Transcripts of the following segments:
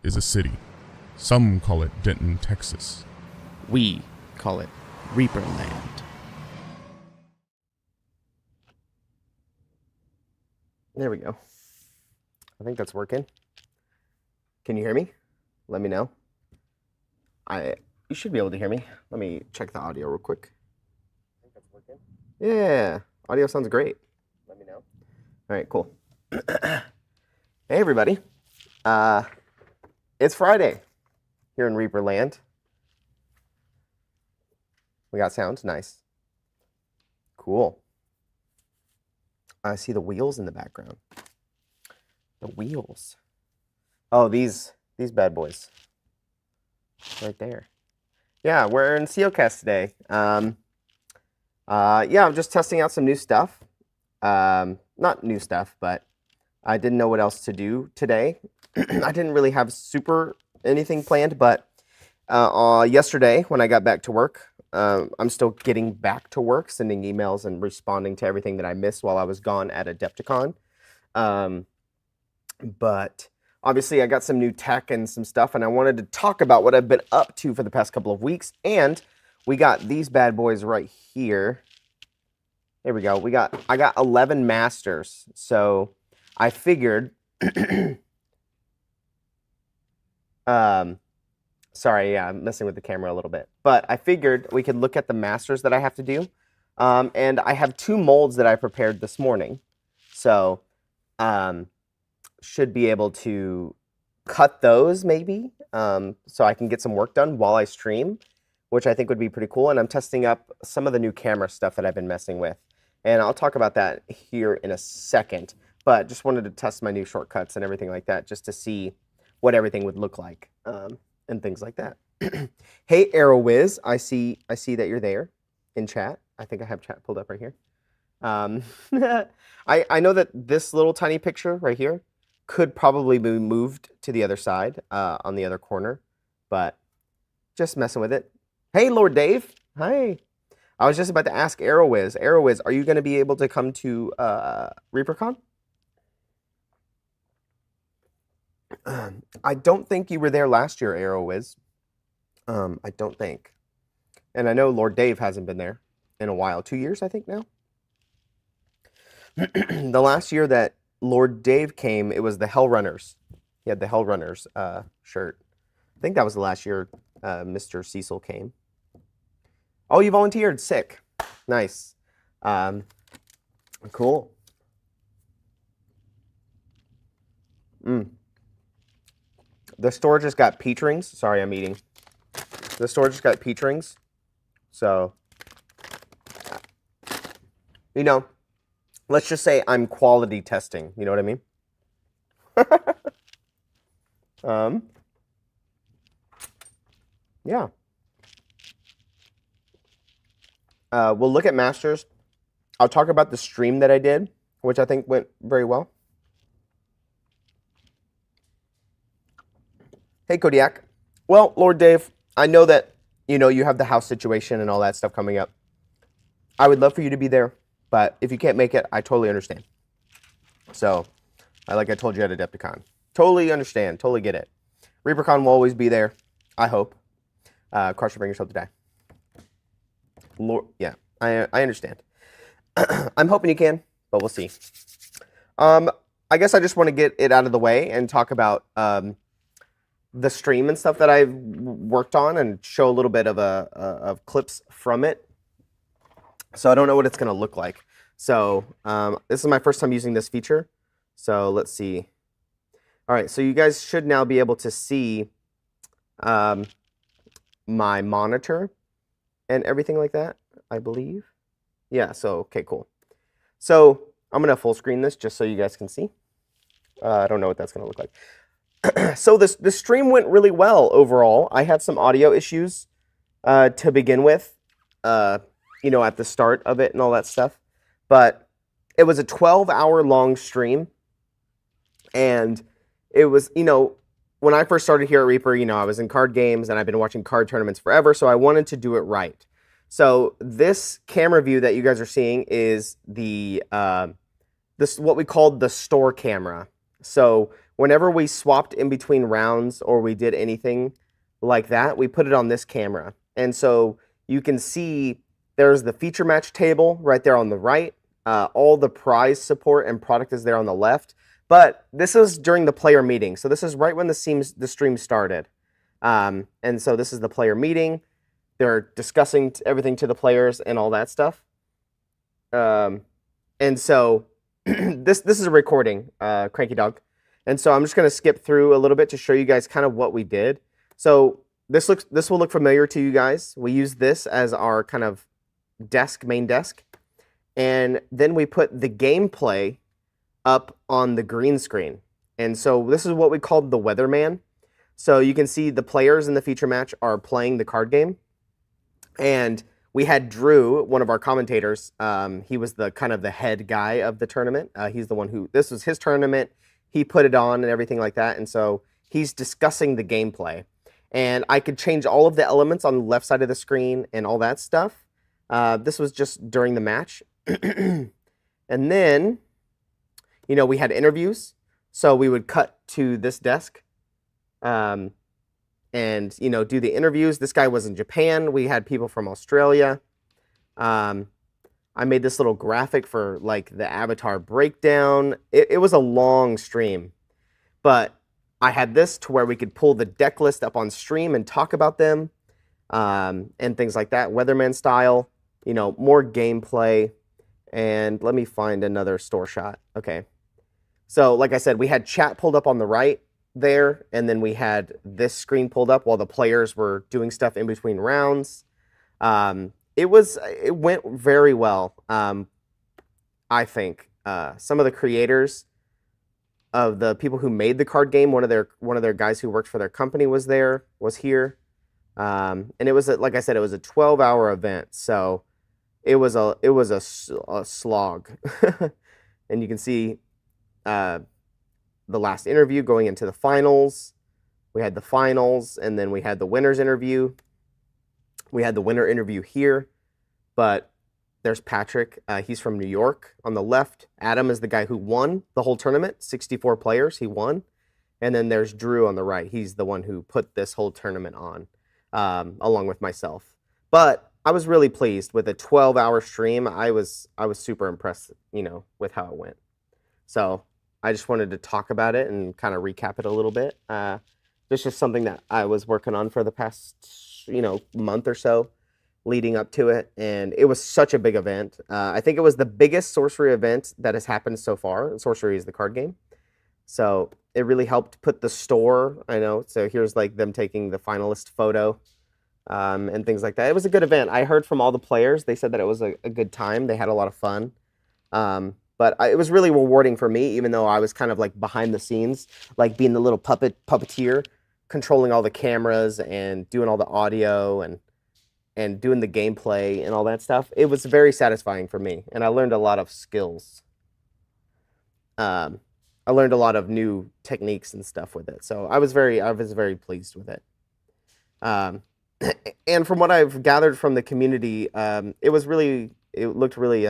is a city. Some call it Denton, Texas. We call it Reaperland. There we go. I think that's working. Can you hear me? Let me know. You should be able to hear me. Let me check the audio real quick. I think that's working. Yeah, audio sounds great. Let me know. All right, cool. Hey, everybody. It's Friday here in Reaperland. We got sound. Nice. Cool. I see the wheels in the background. The wheels. Oh, these bad boys. Right there. Yeah, we're in SEOcast today. Yeah, I'm just testing out some new stuff. Not new stuff, but I didn't know what else to do today. I didn't really have super anything planned, but yesterday when I got back to work, I'm still getting back to work, sending emails and responding to everything that I missed while I was gone at Adepticon. But obviously I got some new tech and some stuff, and I wanted to talk about what I've been up to for the past couple of weeks. And we got these bad boys right here. There we go. I got 11 masters. So I figured sorry, yeah, I'm messing with the camera a little bit. But I figured we could look at the masters that I have to do. And I have 2 molds that I prepared this morning. So should be able to cut those maybe, so I can get some work done while I stream, which I think would be pretty cool. And I'm testing up some of the new camera stuff that I've been messing with. And I'll talk about that here in a second. But just wanted to test my new shortcuts and everything like that, just to see what everything would look like, and things like that. Hey, ArrowWiz, I see that you're there in chat. I think I have chat pulled up right here. I know that this little tiny picture right here could probably be moved to the other side, on the other corner, but just messing with it. Hey, Lord Dave. Hi. I was just about to ask ArrowWiz. ArrowWiz, are you going to be able to come to ReaperCon? I don't think you were there last year, ArrowWiz. I don't think. And I know Lord Dave hasn't been there in a while. 2 years, I think, now. The last year that Lord Dave came, it was the Hell Runners. He had the Hell Runners shirt. I think that was the last year Mr. Cecil came. Oh, you volunteered. Sick. Nice. Cool. The store just got peach rings. Sorry, I'm eating. The store just got peach rings. So, you know, let's just say I'm quality testing. You know what I mean? Yeah. We'll look at masters. I'll talk about the stream that I did, which I think went very well. Hey, Kodiak. Well, Lord Dave, I know that, you have the house situation and all that stuff coming up. I would love for you to be there, but if you can't make it, I totally understand. So, like I told you at Adepticon, totally understand, totally get it. ReaperCon will always be there, I hope. Cross your fingers, hope to die. Lord, yeah, I understand. I'm hoping you can, but we'll see. I guess I just want to get it out of the way and talk about the stream and stuff that I've worked on and show a little bit of clips from it. So I don't know what it's going to look like. So this is my first time using this feature. So let's see. All right, so you guys should now be able to see my monitor and everything like that, I believe. Yeah, so, okay, cool. So I'm going to full screen this just so you guys can see. I don't know what that's going to look like. So this stream went really well overall. I had some audio issues to begin with, at the start of it and all that stuff. But it was a 12-hour long stream. And it was, when I first started here at Reaper, I was in card games and I've been watching card tournaments forever. So I wanted to do it right. So this camera view that you guys are seeing is the this what we called the store camera. So whenever we swapped in between rounds or we did anything like that, we put it on this camera. And so you can see there's the feature match table right there on the right. All the prize support and product is there on the left. But this is during the player meeting. So this is right when the stream started. And so this is the player meeting. They're discussing everything to the players and all that stuff. And so this is a recording, Cranky Dog. And so I'm just going to skip through a little bit to show you guys kind of what we did. So this will look familiar to you guys. We use this as our kind of main desk. And then we put the gameplay up on the green screen. And so this is what we called the Weatherman. So you can see the players in the feature match are playing the card game. And we had Drew, one of our commentators. He was the kind of the head guy of the tournament. He's the one who, this was his tournament. He put it on and everything like that. And so he's discussing the gameplay. And I could change all of the elements on the left side of the screen and all that stuff. This was just during the match. And then, you know, we had interviews. So we would cut to this desk and, you know, do the interviews. This guy was in Japan. We had people from Australia. I made this little graphic for like the avatar breakdown. It was a long stream, but I had this to where we could pull the deck list up on stream and talk about them and things like that. Weatherman style, you know, more gameplay. And let me find another store shot. Okay. So like I said, we had chat pulled up on the right there, and then we had this screen pulled up while the players were doing stuff in between rounds. It went very well. I think some of the creators of the people who made the card game, one of their guys who worked for their company was here. And it was like I said, it was a 12-hour event, so it was a slog. And you can see the last interview going into the finals. We had the finals, and then we had the winner's interview. We had the winner interview here, but there's Patrick. He's from New York on the left. Adam is the guy who won the whole tournament, 64 players, he won. And then there's Drew on the right. He's the one who put this whole tournament on, along with myself. But I was really pleased with a 12-hour stream. I was super impressed, you know, with how it went. So I just wanted to talk about it and kind of recap it a little bit. It's just something that I was working on for the past, you know, month or so leading up to it. And it was such a big event. I think it was the biggest sorcery event that has happened so far. Sorcery is the card game. So it really helped put the store, I know. So here's like them taking the finalist photo and things like that. It was a good event. I heard from all the players. They said that it was a good time. They had a lot of fun. But it was really rewarding for me, even though I was kind of like behind the scenes, like being the little puppeteer, controlling all the cameras and doing all the audio and doing the gameplay and all that stuff. It was very satisfying for me, and I learned a lot of skills. I learned a lot of new techniques and stuff with it, so I was very pleased with it. And from what I've gathered from the community, it looked really.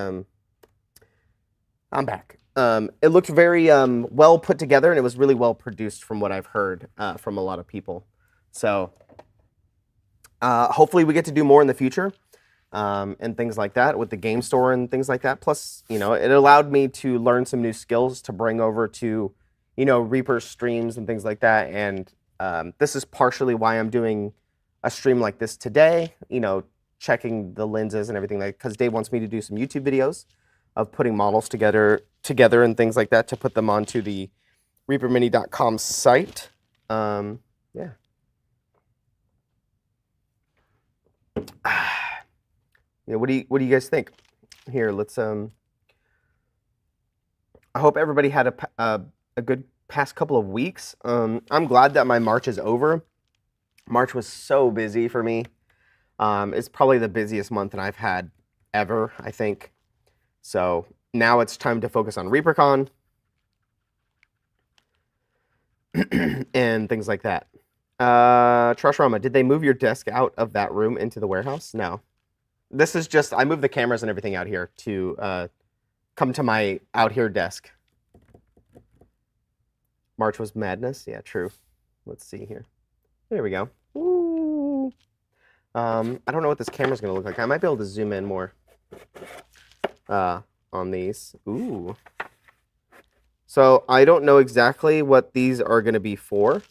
I'm back. It looked very well put together, and it was really well produced from what I've heard from a lot of people. So hopefully we get to do more in the future and things like that with the game store and things like that. Plus, you know, it allowed me to learn some new skills to bring over to, you know, Reaper streams and things like that. And this is partially why I'm doing a stream like this today, you know, checking the lenses and everything, like, because Dave wants me to do some YouTube videos of putting models together and things like that to put them onto the reapermini.com site. Yeah. Yeah, what do you guys think? Here, let's I hope everybody had a good past couple of weeks. I'm glad that my March is over. March was so busy for me. It's probably the busiest month that I've had ever, I think. So now it's time to focus on ReaperCon and things like that. Trashrama, did they move your desk out of that room into the warehouse? No. This is just, I moved the cameras and everything out here to come to my out here desk. March was madness. Yeah, true. Let's see here. There we go. Ooh. I don't know what this camera's gonna look like. I might be able to zoom in more on these. Ooh. So I don't know exactly what these are gonna be for.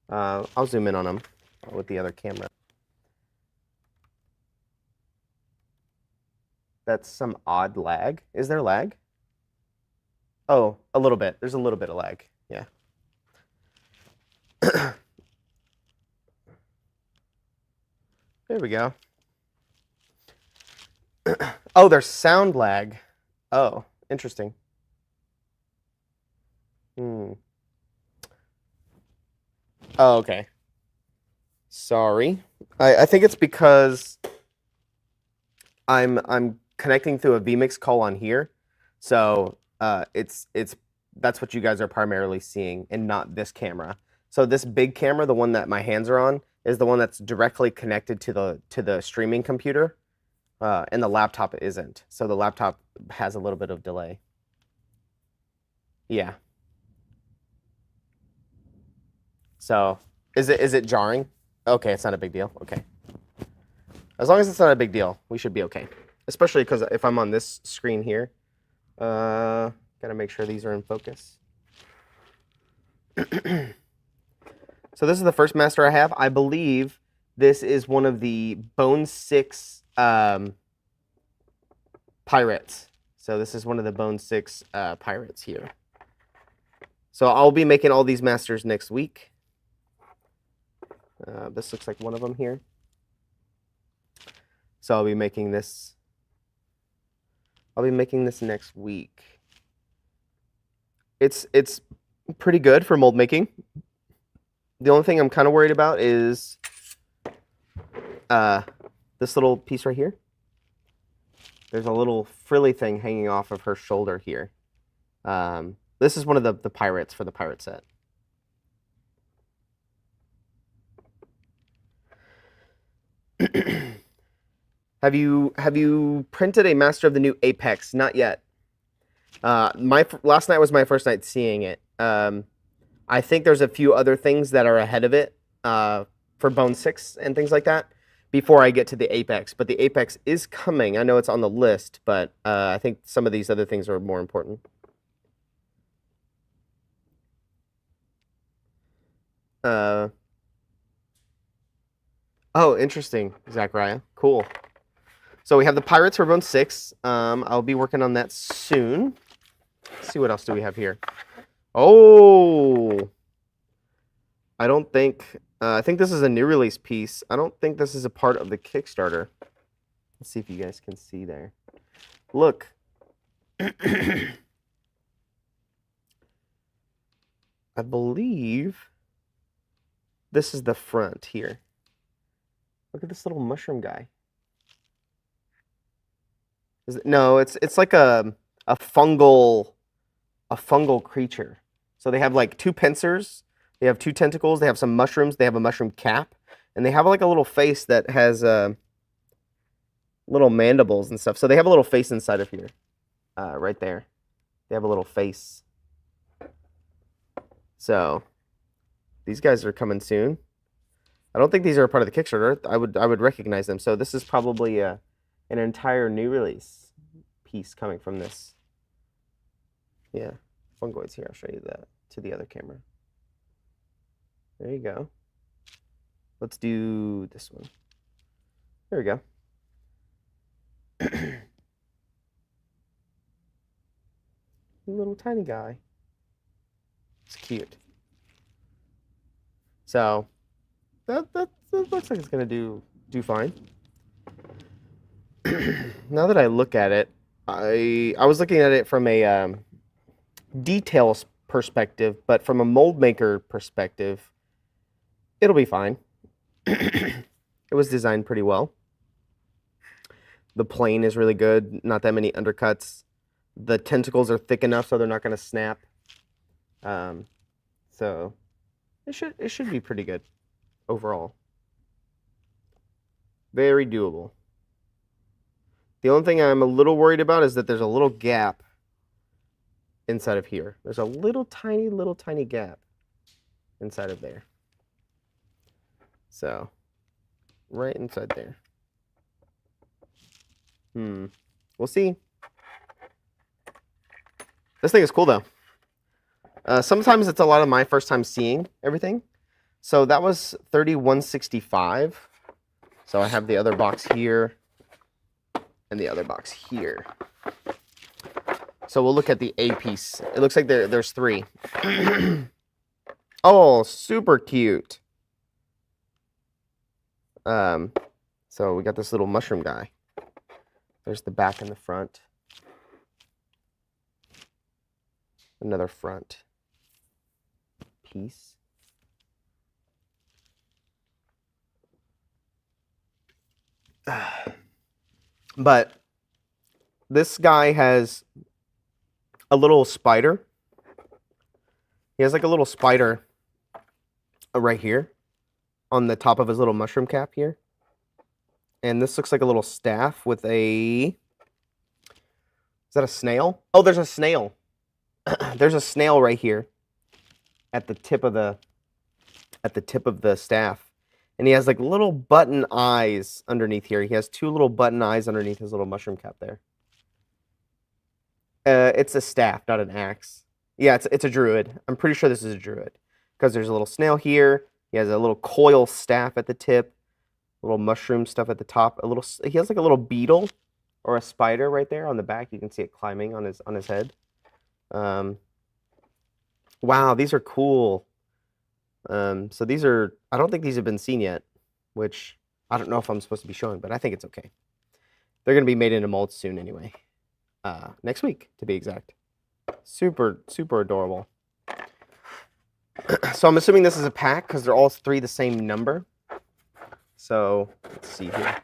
I'll zoom in on them with the other camera. That's some odd lag. Is there lag? Oh, a little bit. There's a little bit of lag. Yeah. There we go. Oh, there's sound lag. Oh, interesting. Oh, okay. Sorry. I think it's because I'm connecting through a vMix call on here. So it's that's what you guys are primarily seeing and not this camera. So this big camera, the one that my hands are on, is the one that's directly connected to the streaming computer, and the laptop isn't. So the laptop has a little bit of delay. Yeah. So is it jarring? Okay, it's not a big deal. Okay. As long as it's not a big deal, we should be okay. Especially because if I'm on this screen here, gotta make sure these are in focus. So this is the first master I have. I believe this is one of the Bone 6 pirates. So this is one of the Bone 6 pirates here. So I'll be making all these masters next week. This looks like one of them here. So I'll be making this next week. It's pretty good for mold making. The only thing I'm kind of worried about is this little piece right here. There's a little frilly thing hanging off of her shoulder here. This is one of the pirates for the pirate set. Have you printed a master of the new Apex? Not yet. Last night was my first night seeing it. I think there's a few other things that are ahead of it for Bone 6 and things like that before I get to the Apex. But the Apex is coming. I know it's on the list, but I think some of these other things are more important. Oh, interesting, Zachariah. Cool. So we have the Pirates for Bone 6. I'll be working on that soon. Let's see what else do we have here. Oh, I don't think, I think this is a new release piece. I don't think this is a part of the Kickstarter. Let's see if you guys can see there. Look. I believe this is the front here. Look at this little mushroom guy. No, it's like a fungal creature. So they have like 2 pincers, they have 2 tentacles, they have some mushrooms, they have a mushroom cap, and they have like a little face that has little mandibles and stuff. So they have a little face inside of here, right there. They have a little face. So these guys are coming soon. I don't think these are a part of the Kickstarter. I would recognize them. So this is probably an entire new release piece coming from this. Yeah, fungoids here. I'll show you that to the other camera. There you go. Let's do this one. There we go. Little tiny guy. It's cute. So that looks like it's gonna do fine. Now that I look at it, I was looking at it from a details perspective, but from a mold maker perspective, it'll be fine. It was designed pretty well. The plane is really good, not that many undercuts. The tentacles are thick enough so they're not going to snap. So it should be pretty good overall. Very doable. The only thing I'm a little worried about is that there's a little gap inside of here. There's a little tiny gap inside of there. So, right inside there. We'll see. This thing is cool though. Sometimes it's a lot of my first time seeing everything. So that was $31.65. So I have the other box here and the other box here. So we'll look at the A piece. It looks like there's 3. Oh, super cute. So we got this little mushroom guy. There's the back and the front. Another front piece. But this guy has a little spider. He has like a little spider right here on the top of his little mushroom cap here. And this looks like a little staff with a... Is that a snail? Oh, there's a snail. There's a snail right here at the tip of the staff. And he has like little button eyes underneath here. He has 2 little button eyes underneath his little mushroom cap there. It's a staff, not an axe. Yeah, it's a druid. I'm pretty sure this is a druid because there's a little snail here. He has a little coil staff at the tip, a little mushroom stuff at the top. He has like a little beetle or a spider right there on the back. You can see it climbing on his head. Wow, these are cool. So these are, I don't think these have been seen yet, which I don't know if I'm supposed to be showing, but I think it's okay. They're going to be made into molds soon anyway. Next week, to be exact. Super, super adorable. So I'm assuming this is a pack because they're all 3 the same number. So let's see here.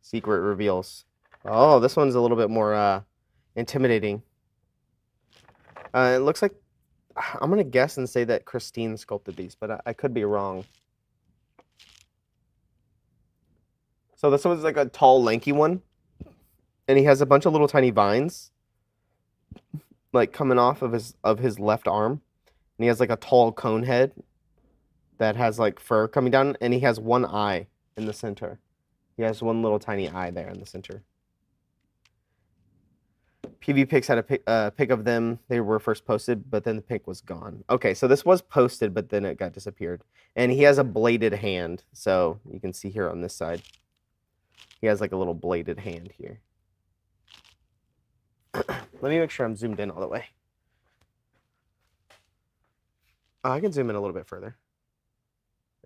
Secret reveals. Oh, this one's a little bit more intimidating. It looks like, I'm going to guess and say that Christine sculpted these, but I could be wrong. So this one's like a tall, lanky one. And he has a bunch of little tiny vines like coming off of his left arm. And he has like a tall cone head that has like fur coming down. And he has 1 eye in the center. He has 1 little tiny eye there in the center. PV Pics had a pic of them. They were first posted, but then the pic was gone. Okay, so this was posted, but then it got disappeared. And he has a bladed hand. So you can see here on this side. He has like a little bladed hand here. Let me make sure I'm zoomed in all the way. Oh, I can zoom in a little bit further.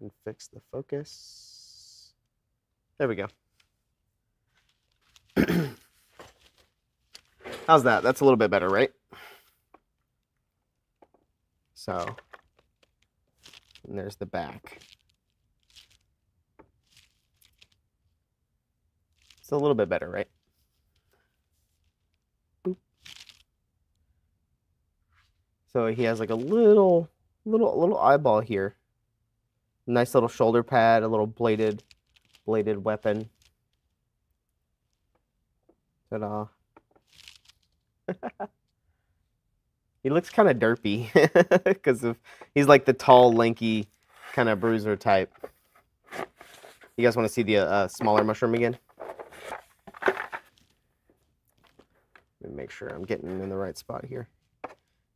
And fix the focus. There we go. How's that? That's a little bit better, right? So, and there's the back. It's a little bit better, right? Boop. So he has like a little eyeball here. Nice little shoulder pad, a little bladed weapon. Ta-da. He looks kind of derpy because he's like the tall, lanky kind of bruiser type. You guys want to see the smaller mushroom again? Let me make sure I'm getting in the right spot here.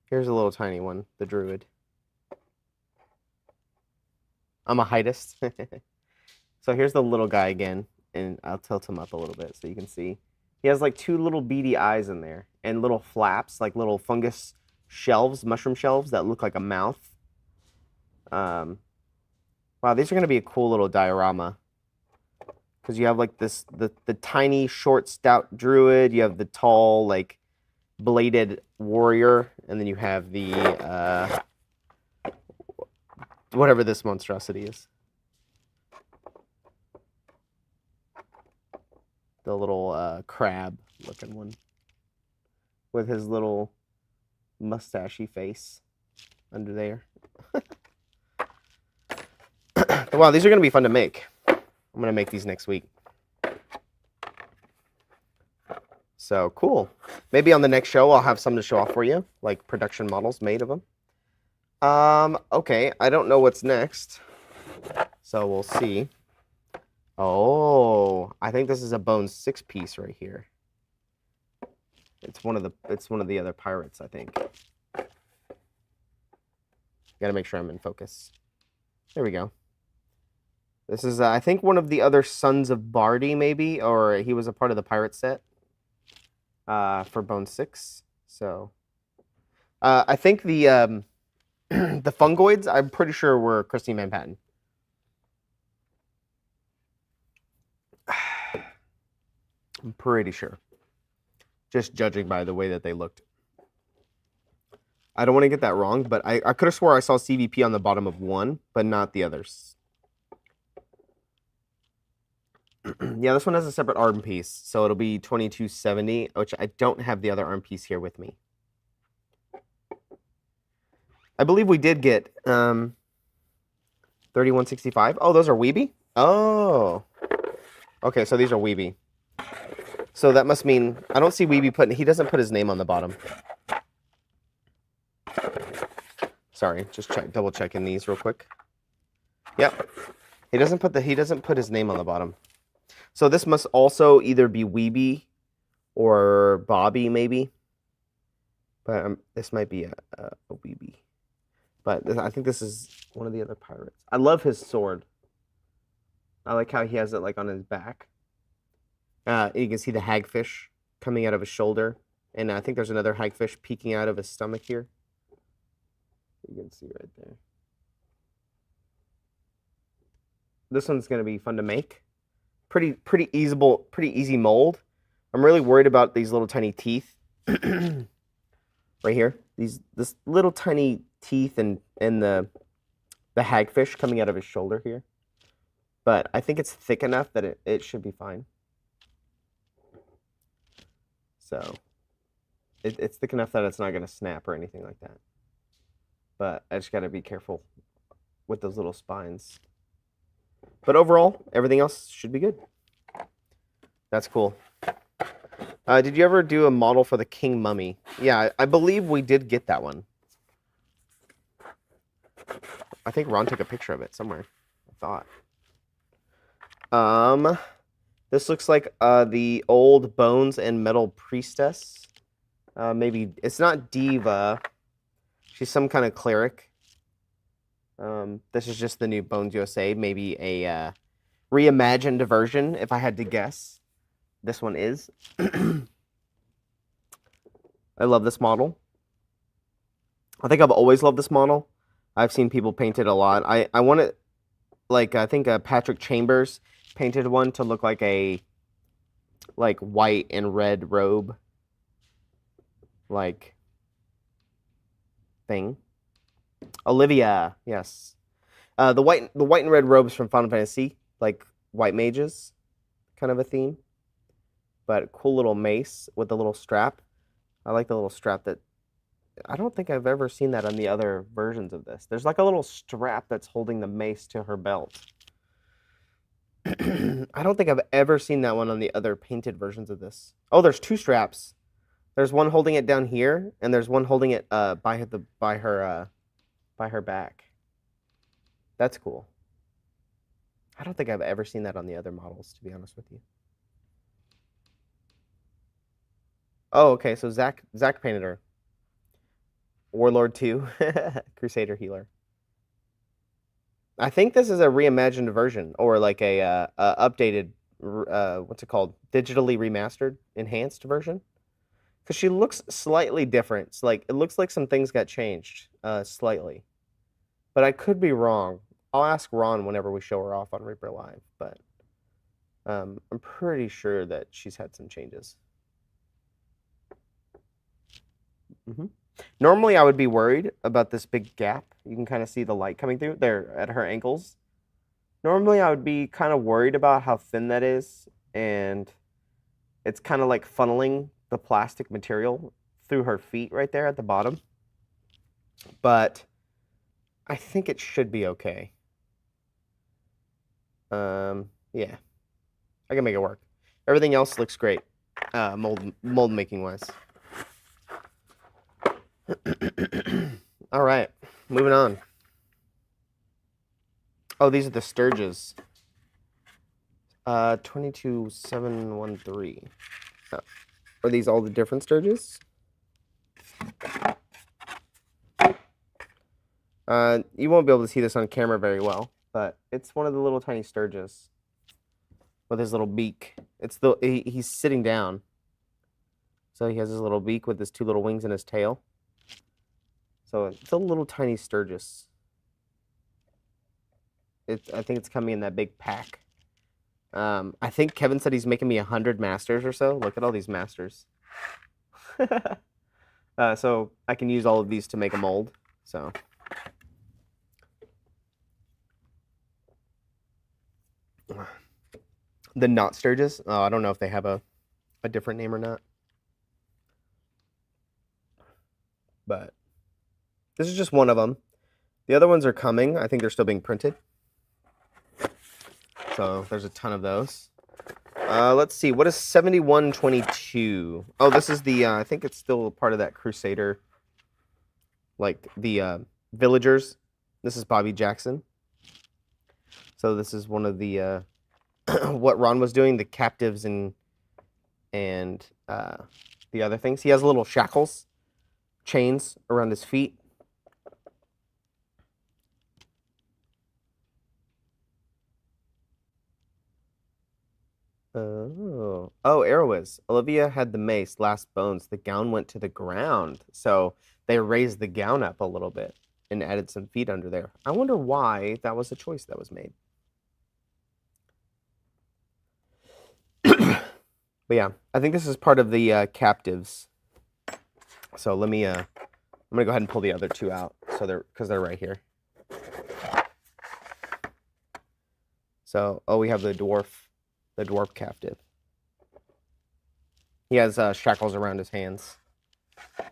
Here's a little tiny one, the druid. I'm a heightist. So here's the little guy again, and I'll tilt him up a little bit so you can see. He has like 2 little beady eyes in there and little flaps, like little fungus shelves, mushroom shelves that look like a mouth. Wow, these are going to be a cool little diorama. Because you have like this, the tiny, short, stout druid. You have the tall, like, bladed warrior. And then you have the, whatever this monstrosity is. The little crab-looking one. With his little mustachy face under there. Wow, these are going to be fun to make. I'm going to make these next week. So cool. Maybe on the next show I'll have some to show off for you, like production models made of them. Okay, I don't know what's next, so we'll see. Oh, I think this is a bone 6 piece right here. It's one of the other pirates, I think. Gotta make sure I'm in focus. There we go. This is, I think, one of the other sons of Bardi, maybe, or he was a part of the pirate set for Bone 6. So, I think the the fungoids, I'm pretty sure were Christine Van Patten. I'm pretty sure. Just judging by the way that they looked. I don't want to get that wrong, but I could have swore I saw CVP on the bottom of one, but not the others. Yeah, this one has a separate arm piece, so it'll be 2270, which I don't have the other arm piece here with me. I believe we did get 3165. Oh, those are Weeby? Oh. Okay, so these are Weeby. So that must mean I don't see Weeby he doesn't put his name on the bottom. Sorry, just double checking these real quick. Yep. He doesn't put his name on the bottom. So this must also either be Weeby or Bobby, maybe. But this might be a Weeby. But I think this is one of the other pirates. I love his sword. I like how he has it like on his back. You can see the hagfish coming out of his shoulder. And I think there's another hagfish peeking out of his stomach here. You can see right there. This one's going to be fun to make. Pretty easy mold. I'm really worried about these little tiny teeth. Right here. This little tiny teeth and the hagfish coming out of his shoulder here. But I think it's thick enough that it should be fine. So it's thick enough that it's not going to snap or anything like that. But I just got to be careful with those little spines. But overall, everything else should be good. That's cool. Did you ever do a model for the King Mummy? Yeah, I believe we did get that one. I think Ron took a picture of it somewhere. I thought. This looks like the old Bones and Metal Priestess. Maybe it's not Diva. She's some kind of cleric. This is just the new Bones USA. Maybe a reimagined version, if I had to guess. This one is. I love this model. I think I've always loved this model. I've seen people paint it a lot. I want it, like, I think Patrick Chambers painted one to look like a white and red robe thing. Olivia, yes. The white and red robes from Final Fantasy, like white mages, kind of a theme. But cool little mace with the little strap. I like the little strap that I don't think I've ever seen that on the other versions of this. There's like a little strap that's holding the mace to her belt. I don't think I've ever seen that one on the other painted versions of this. Oh, there's two straps. There's one holding it down here, and there's one holding it by her back. That's cool. I don't think I've ever seen that on the other models, to be honest with you. Oh, okay. So Zach painted her. Warlord 2, Crusader Healer. I think this is a reimagined version, or like a updated, what's it called? Digitally remastered, enhanced version. Because she looks slightly different. It's like, it looks like some things got changed slightly. But I could be wrong. I'll ask Ron whenever we show her off on Reaper Live. But I'm pretty sure that she's had some changes. Normally, I would be worried about this big gap. You can kind of see the light coming through there at her ankles. Normally, I would be kind of worried about how thin that is. And it's kind of like funneling the plastic material through her feet right there at the bottom. But I think it should be okay. Yeah. I can make it work. Everything else looks great. mold making wise. All right, moving on. Oh, these are the Sturges. 22713. Oh. Are these all the different Sturges? You won't be able to see this on camera very well, but it's one of the little tiny Sturges with his little beak. He's sitting down, so he has his little beak with his two little wings and his tail. So it's a little tiny Sturgis. I think it's coming in that big pack. I think Kevin said he's making me 100 masters or so. Look at all these masters. So I can use all of these to make a mold. So the not Sturgis. Oh, I don't know if they have a different name or not. But this is just one of them. The other ones are coming. I think they're still being printed. So there's a ton of those. Let's see. What is 7122? Oh, this is the, I think it's still part of that Crusader, like the villagers. This is Bobby Jackson. So this is one of the, what Ron was doing, the captives and the other things. He has little shackles, chains around his feet. Oh, Arrowiz. Olivia had the mace, last bones. The gown went to the ground. So they raised the gown up a little bit and added some feet under there. I wonder why that was a choice that was made. But yeah, I think this is part of the captives. So let me, I'm gonna go ahead and pull the other two out. So because they're right here. So, we have the dwarf captive. He has shackles around his hands.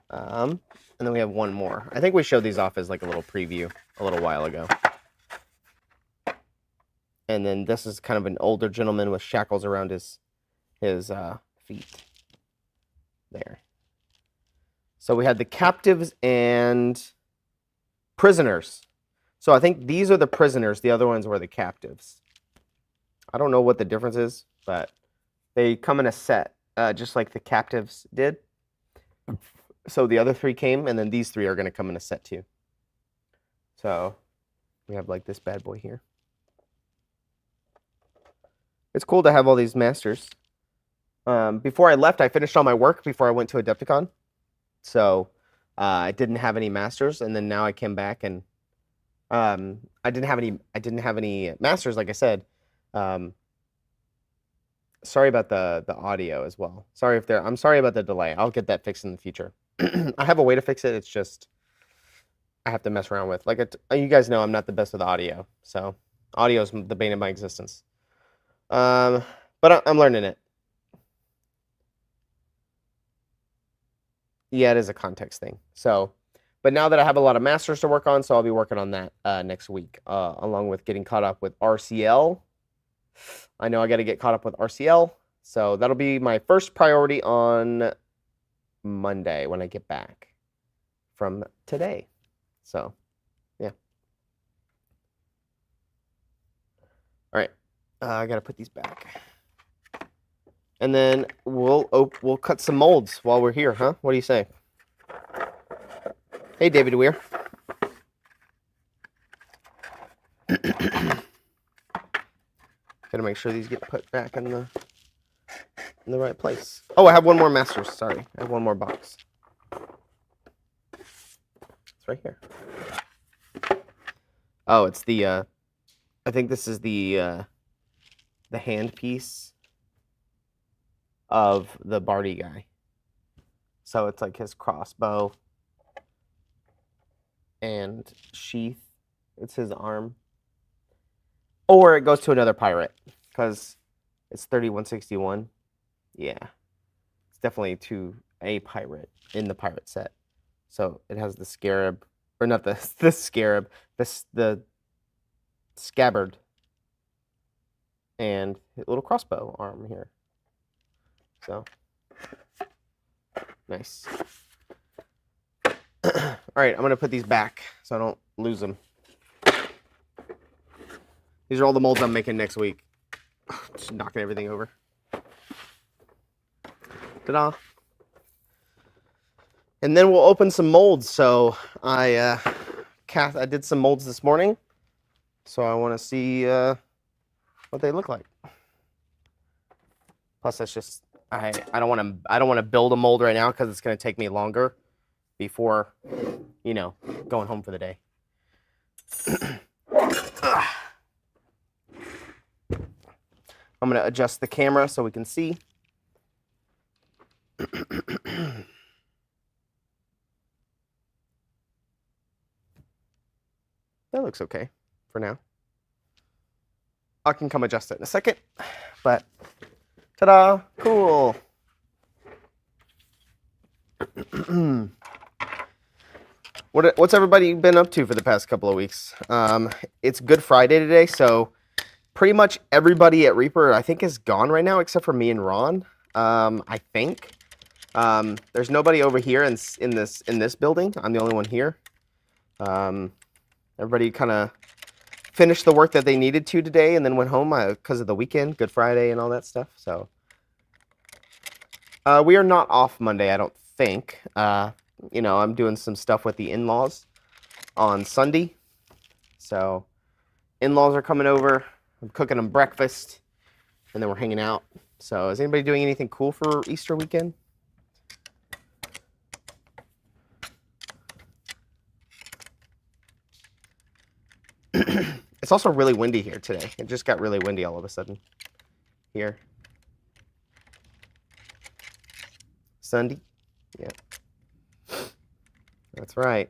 And then we have one more. I think we showed these off as like a little preview a little while ago. And then this is kind of an older gentleman with shackles around his feet. There. So we had the captives and prisoners. So I think these are the prisoners. The other ones were the captives. I don't know what the difference is, but they come in a set, just like the captives did. So the other three came, and then these three are going to come in a set too. So we have like this bad boy here. It's cool to have all these masters. Before I left, I finished all my work before I went to Adepticon. So I didn't have any masters, and then now I came back and I didn't have any masters, like I said. Sorry about the audio as well. I'm sorry about the delay. I'll get that fixed in the future. I have a way to fix it. It's just I have to mess around with. Like you guys know, I'm not the best with audio, so audio is the bane of my existence. But I'm learning it. Yeah, it is a context thing. So, but now that I have a lot of masters to work on, so I'll be working on that next week, along with getting caught up with RCL. I know I got to get caught up with RCL, so that'll be my first priority on Monday when I get back from today. So, yeah. All right, I got to put these back. And then we'll cut some molds while we're here, huh? What do you say? Hey, David Weir. Gotta make sure these get put back in the right place. Oh, I have one more masters. Sorry, I have one more box. It's right here. Oh, it's the. I think this is the handpiece of the Barty guy. So it's like his crossbow and sheath. It's his arm. Or it goes to another pirate, because it's 3161. Yeah. It's definitely to a pirate in the pirate set. So it has the scarab, or not the scarab, the scabbard, and a little crossbow arm here. So, Nice. All right, I'm going to put these back so I don't lose them. These are all the molds I'm making next week. Just knocking everything over. Ta-da. And then we'll open some molds. So I did some molds this morning. So I want to see what they look like. Plus, that's just I don't want to build a mold right now because it's going to take me longer before, you know, going home for the day. I'm going to adjust the camera so we can see. That looks okay for now. I can come adjust it in a second, but ta-da, cool. What's everybody been up to for the past couple of weeks? It's Good Friday today, so pretty much everybody at Reaper, I think, is gone right now, except for me and Ron. I think there's nobody over here in this building. I'm the only one here. Everybody kind of finished the work that they needed to today, and then went home because of the weekend, Good Friday, and all that stuff. So we are not off Monday, I don't think. You know, I'm doing some stuff with the in-laws on Sunday. So in-laws are coming over. I'm cooking them breakfast, and then we're hanging out. So is anybody doing anything cool for Easter weekend? It's also really windy here today. It just got really windy all of a sudden here. Sunday? Yeah. That's right.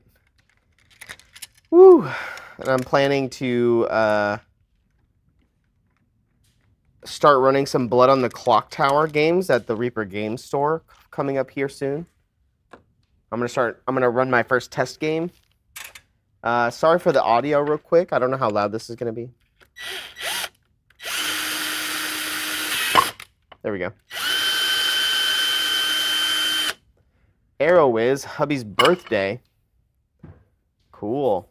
Woo! And I'm planning to start running some Blood on the Clock Tower games at the Reaper Games Store coming up here soon. I'm gonna run my first test game. Sorry for the audio real quick. I don't know how loud this is gonna be. There we go. Arrow is hubby's birthday. Cool.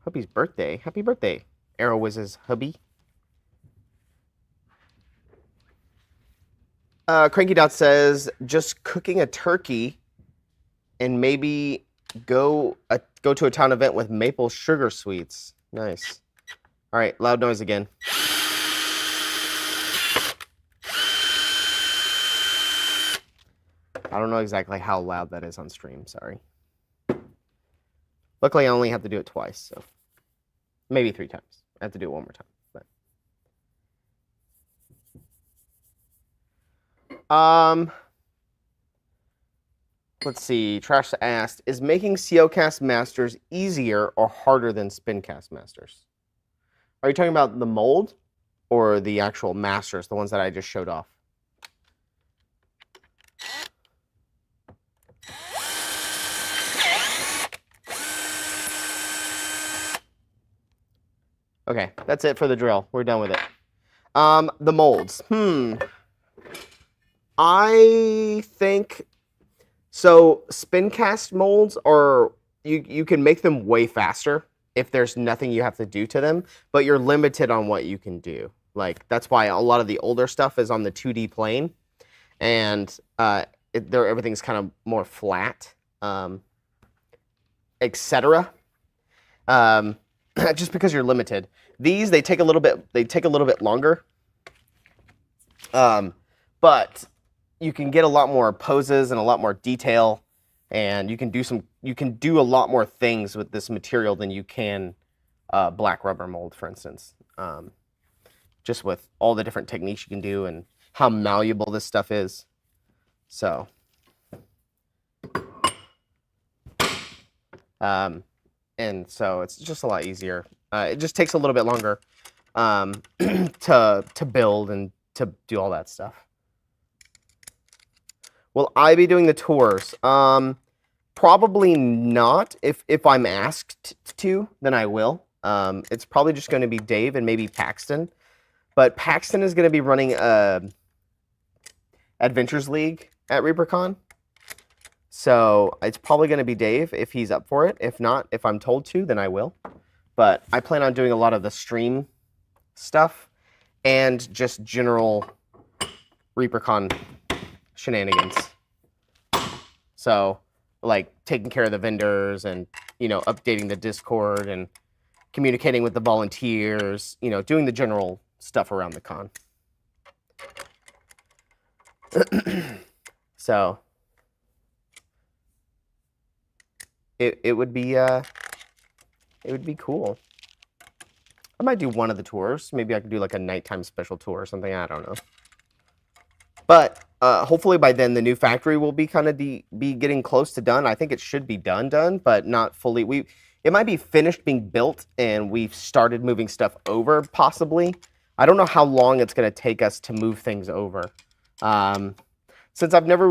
Hubby's birthday. Happy birthday, Arrow Wiz's hubby. Cranky Dot says, just cooking a turkey and maybe go to a town event with maple sugar sweets. Nice. All right, loud noise again. I don't know exactly how loud that is on stream, sorry. Luckily, I only have to do it twice, so maybe 3 times. I have to do it one more time. But. Let's see. Trash asked, is making COcast Masters easier or harder than Spincast Masters? Are you talking about the mold or the actual masters, the ones that I just showed off? Okay, that's it for the drill. We're done with it. The molds. I think so. Spincast molds are you can make them way faster if there's nothing you have to do to them, but you're limited on what you can do. Like that's why a lot of the older stuff is on the 2D plane, and everything's kind of more flat, etc. Just because you're limited. These they take a little bit longer, but you can get a lot more poses and a lot more detail, and you can do a lot more things with this material than you can black rubber mold, for instance. Just with all the different techniques you can do and how malleable this stuff is. So, and so it's just a lot easier. It just takes a little bit longer to build and to do all that stuff. Will I be doing the tours? Probably not. If I'm asked to, then I will. It's probably just going to be Dave and maybe Paxton. But Paxton is going to be running Adventures League at ReaperCon. So it's probably going to be Dave if he's up for it. If not, if I'm told to, then I will. But I plan on doing a lot of the stream stuff and just general ReaperCon shenanigans. So, like, taking care of the vendors and, you know, updating the Discord and communicating with the volunteers, you know, doing the general stuff around the con. So, it would be cool. I might do one of the tours. Maybe I could do like a nighttime special tour or something. I don't know. But hopefully by then the new factory will be kind of be getting close to done. I think it should be done, but not fully. It might be finished being built and we've started moving stuff over possibly. I don't know how long it's going to take us to move things over. Since I've never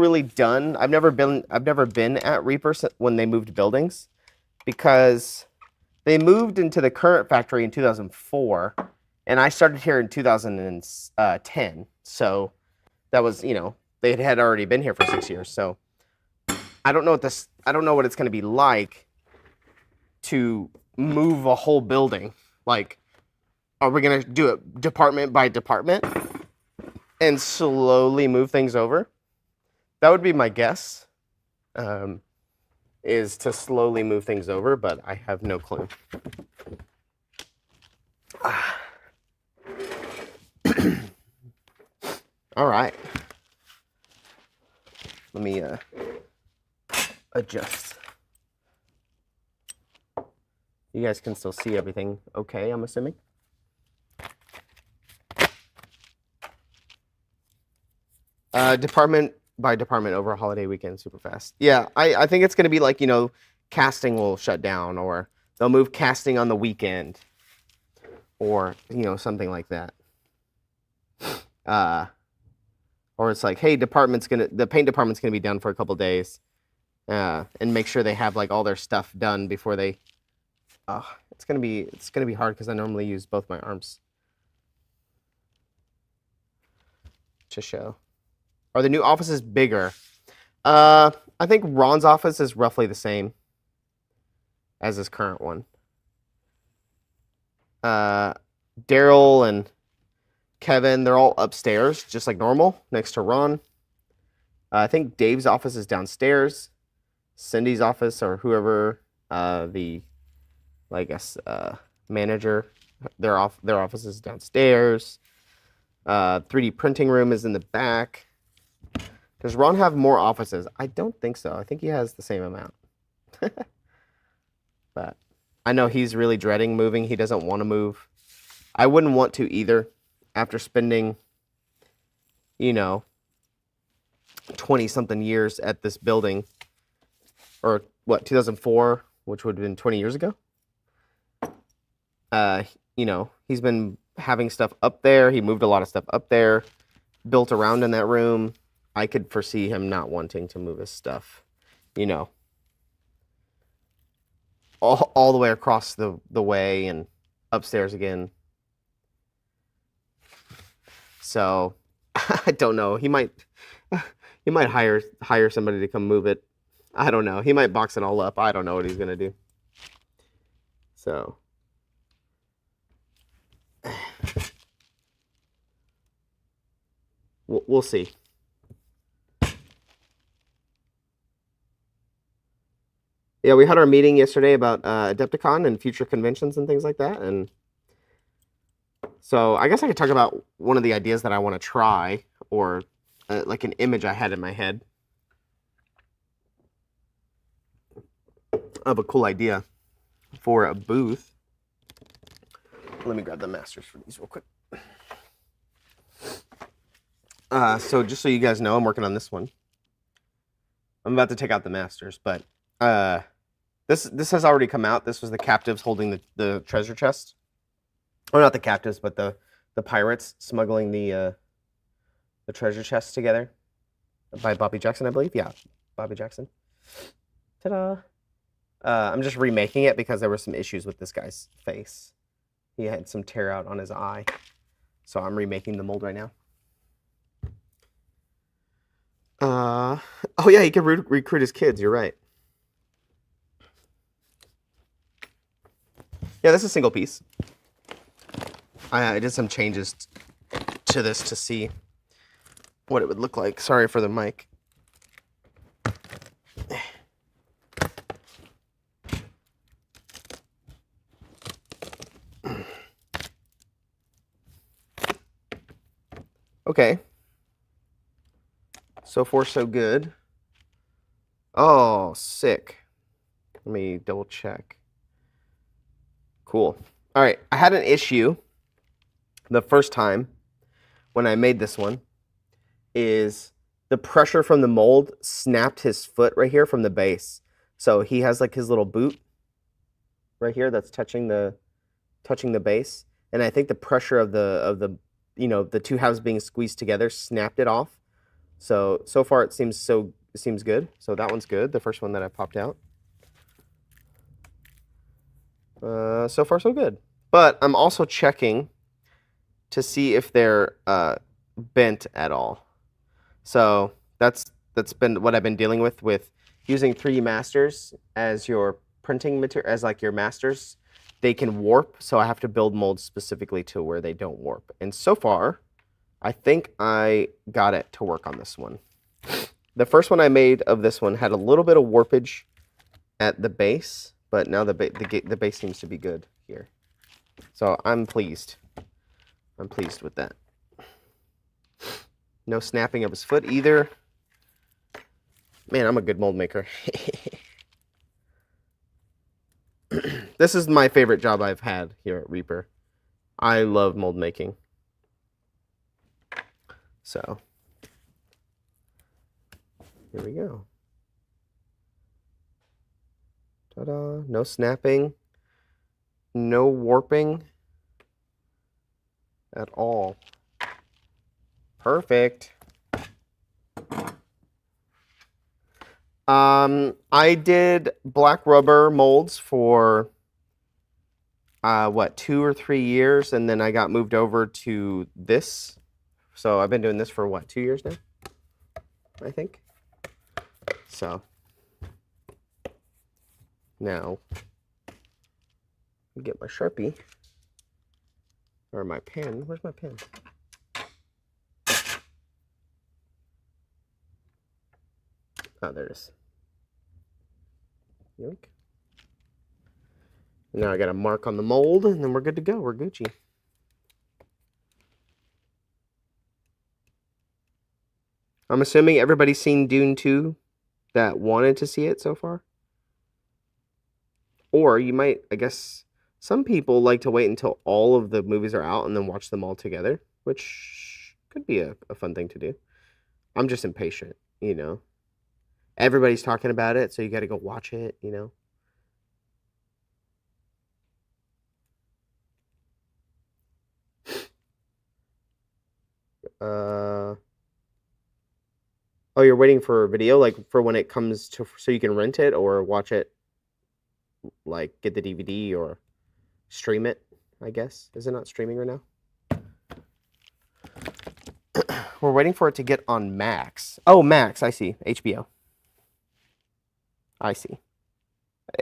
been at Reaper when they moved buildings, because they moved into the current factory in 2004, and I started here in 2010. So that was, you know, they had already been here for 6 years. So I don't know what it's going to be like to move a whole building. Like, are we going to do it department by department and slowly move things over? That would be my guess, is to slowly move things over, but I have no clue. All right. Let me adjust. You guys can still see everything okay, I'm assuming? Department by department over a holiday weekend super fast. Yeah, I think it's going to be like, you know, casting will shut down, or they'll move casting on the weekend, or, you know, something like that. Or it's like, hey, the paint department's going to be down for a couple days, and make sure they have like all their stuff done before they, it's going to be hard because I normally use both my arms to show. Are the new offices bigger? I think Ron's office is roughly the same as his current one. Daryl and Kevin, they're all upstairs, just like normal, next to Ron. I think Dave's office is downstairs. Cindy's office, or whoever, manager, their office is downstairs. 3D printing room is in the back. Does Ron have more offices? I don't think so. I think he has the same amount. But I know he's really dreading moving. He doesn't want to move. I wouldn't want to either. After spending, you know, 20-something years at this building. Or, 2004, which would have been 20 years ago? You know, he's been having stuff up there. He moved a lot of stuff up there. Built around in that room. I could foresee him not wanting to move his stuff, you know, all the way across the way and upstairs again. So I don't know. He might hire somebody to come move it. I don't know. He might box it all up. I don't know what he's gonna do. So we'll see. Yeah, we had our meeting yesterday about Adepticon and future conventions and things like that. And so I guess I could talk about one of the ideas that I want to try, or like an image I had in my head of a cool idea for a booth. Let me grab the masters for these real quick. So just so you guys know, I'm working on this one. I'm about to take out the masters, but this has already come out. This was the captives holding the treasure chest. Or not the captives, but the pirates smuggling the treasure chest together. By Bobby Jackson, I believe. Yeah, Bobby Jackson. Ta-da! I'm just remaking it because there were some issues with this guy's face. He had some tear out on his eye. So I'm remaking the mold right now. Oh yeah, he can recruit his kids. You're right. Yeah, that's a single piece. I did some changes to this to see what it would look like. Sorry for the mic. Okay. So far, so good. Oh, sick. Let me double check. Cool. All right. I had an issue the first time when I made this one is the pressure from the mold snapped his foot right here from the base. So he has like his little boot right here that's touching the base. And I think the pressure of the the two halves being squeezed together snapped it off. So far it seems good. So that one's good. The first one that I popped out. So far so good. But I'm also checking to see if they're bent at all. So that's been what I've been dealing with using 3D Masters as your printing material, as like your masters. They can warp, so I have to build molds specifically to where they don't warp. And so far, I think I got it to work on this one. The first one I made of this one had a little bit of warpage at the base, but now the base seems to be good here. So I'm pleased. I'm pleased with that. No snapping of his foot either. Man, I'm a good mold maker. This is my favorite job I've had here at Reaper. I love mold making. So, here we go. Ta-da. No snapping. No warping at all. Perfect. I did black rubber molds for 2 or 3 years, and then I got moved over to this. So I've been doing this for 2 years now, I think. So now get my Sharpie or my pen. Where's my pen? Oh, there it is. Yoink. Now I got a mark on the mold, and then we're good to go. We're Gucci. I'm assuming everybody's seen Dune 2 that wanted to see it so far. Or you might, I guess, some people like to wait until all of the movies are out and then watch them all together, which could be a fun thing to do. I'm just impatient, you know. Everybody's talking about it, so you got to go watch it, you know. Oh, you're waiting for a video, like for when it comes to, so you can rent it or watch it, like get the DVD or stream it, I guess. Is it not streaming right now? We're waiting for it to get on Max. Oh, Max, I see. HBO. I see.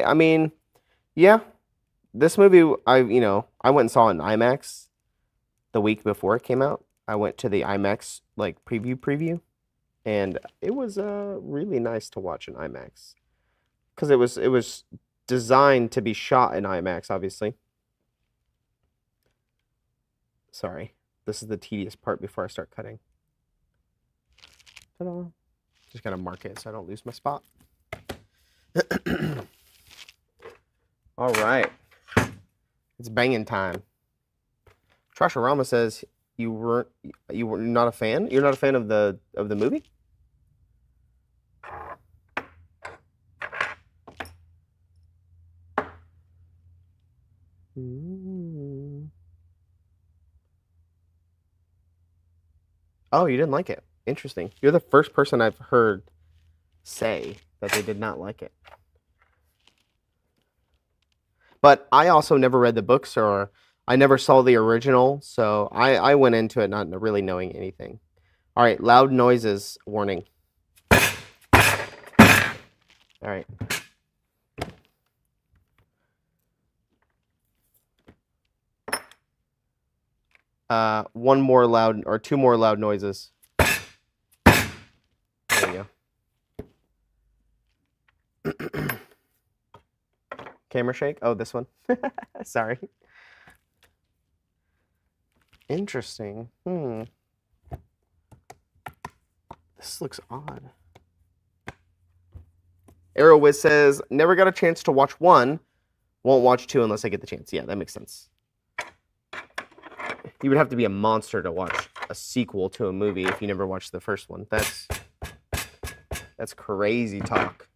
I mean, yeah. This movie, I went and saw it in IMAX the week before it came out. I went to the IMAX like preview, and it was really nice to watch in IMAX because it was designed to be shot in IMAX, obviously. Sorry, this is the tedious part before I start cutting. Ta-da. Just gotta mark it so I don't lose my spot. All right, it's banging time. Trasharama says you were not a fan. You're not a fan of the movie. Oh, you didn't like it. Interesting. You're the first person I've heard say that they did not like it. But I also never read the books, or I never saw the original, so I went into it not really knowing anything. All right, loud noises warning. All right. One more loud or two more loud noises. There you go. Camera shake? Oh, this one. Sorry. Interesting. This looks odd. ArrowWiz says, never got a chance to watch 1. Won't watch 2 unless I get the chance. Yeah, that makes sense. You would have to be a monster to watch a sequel to a movie if you never watched the first one. That's crazy talk.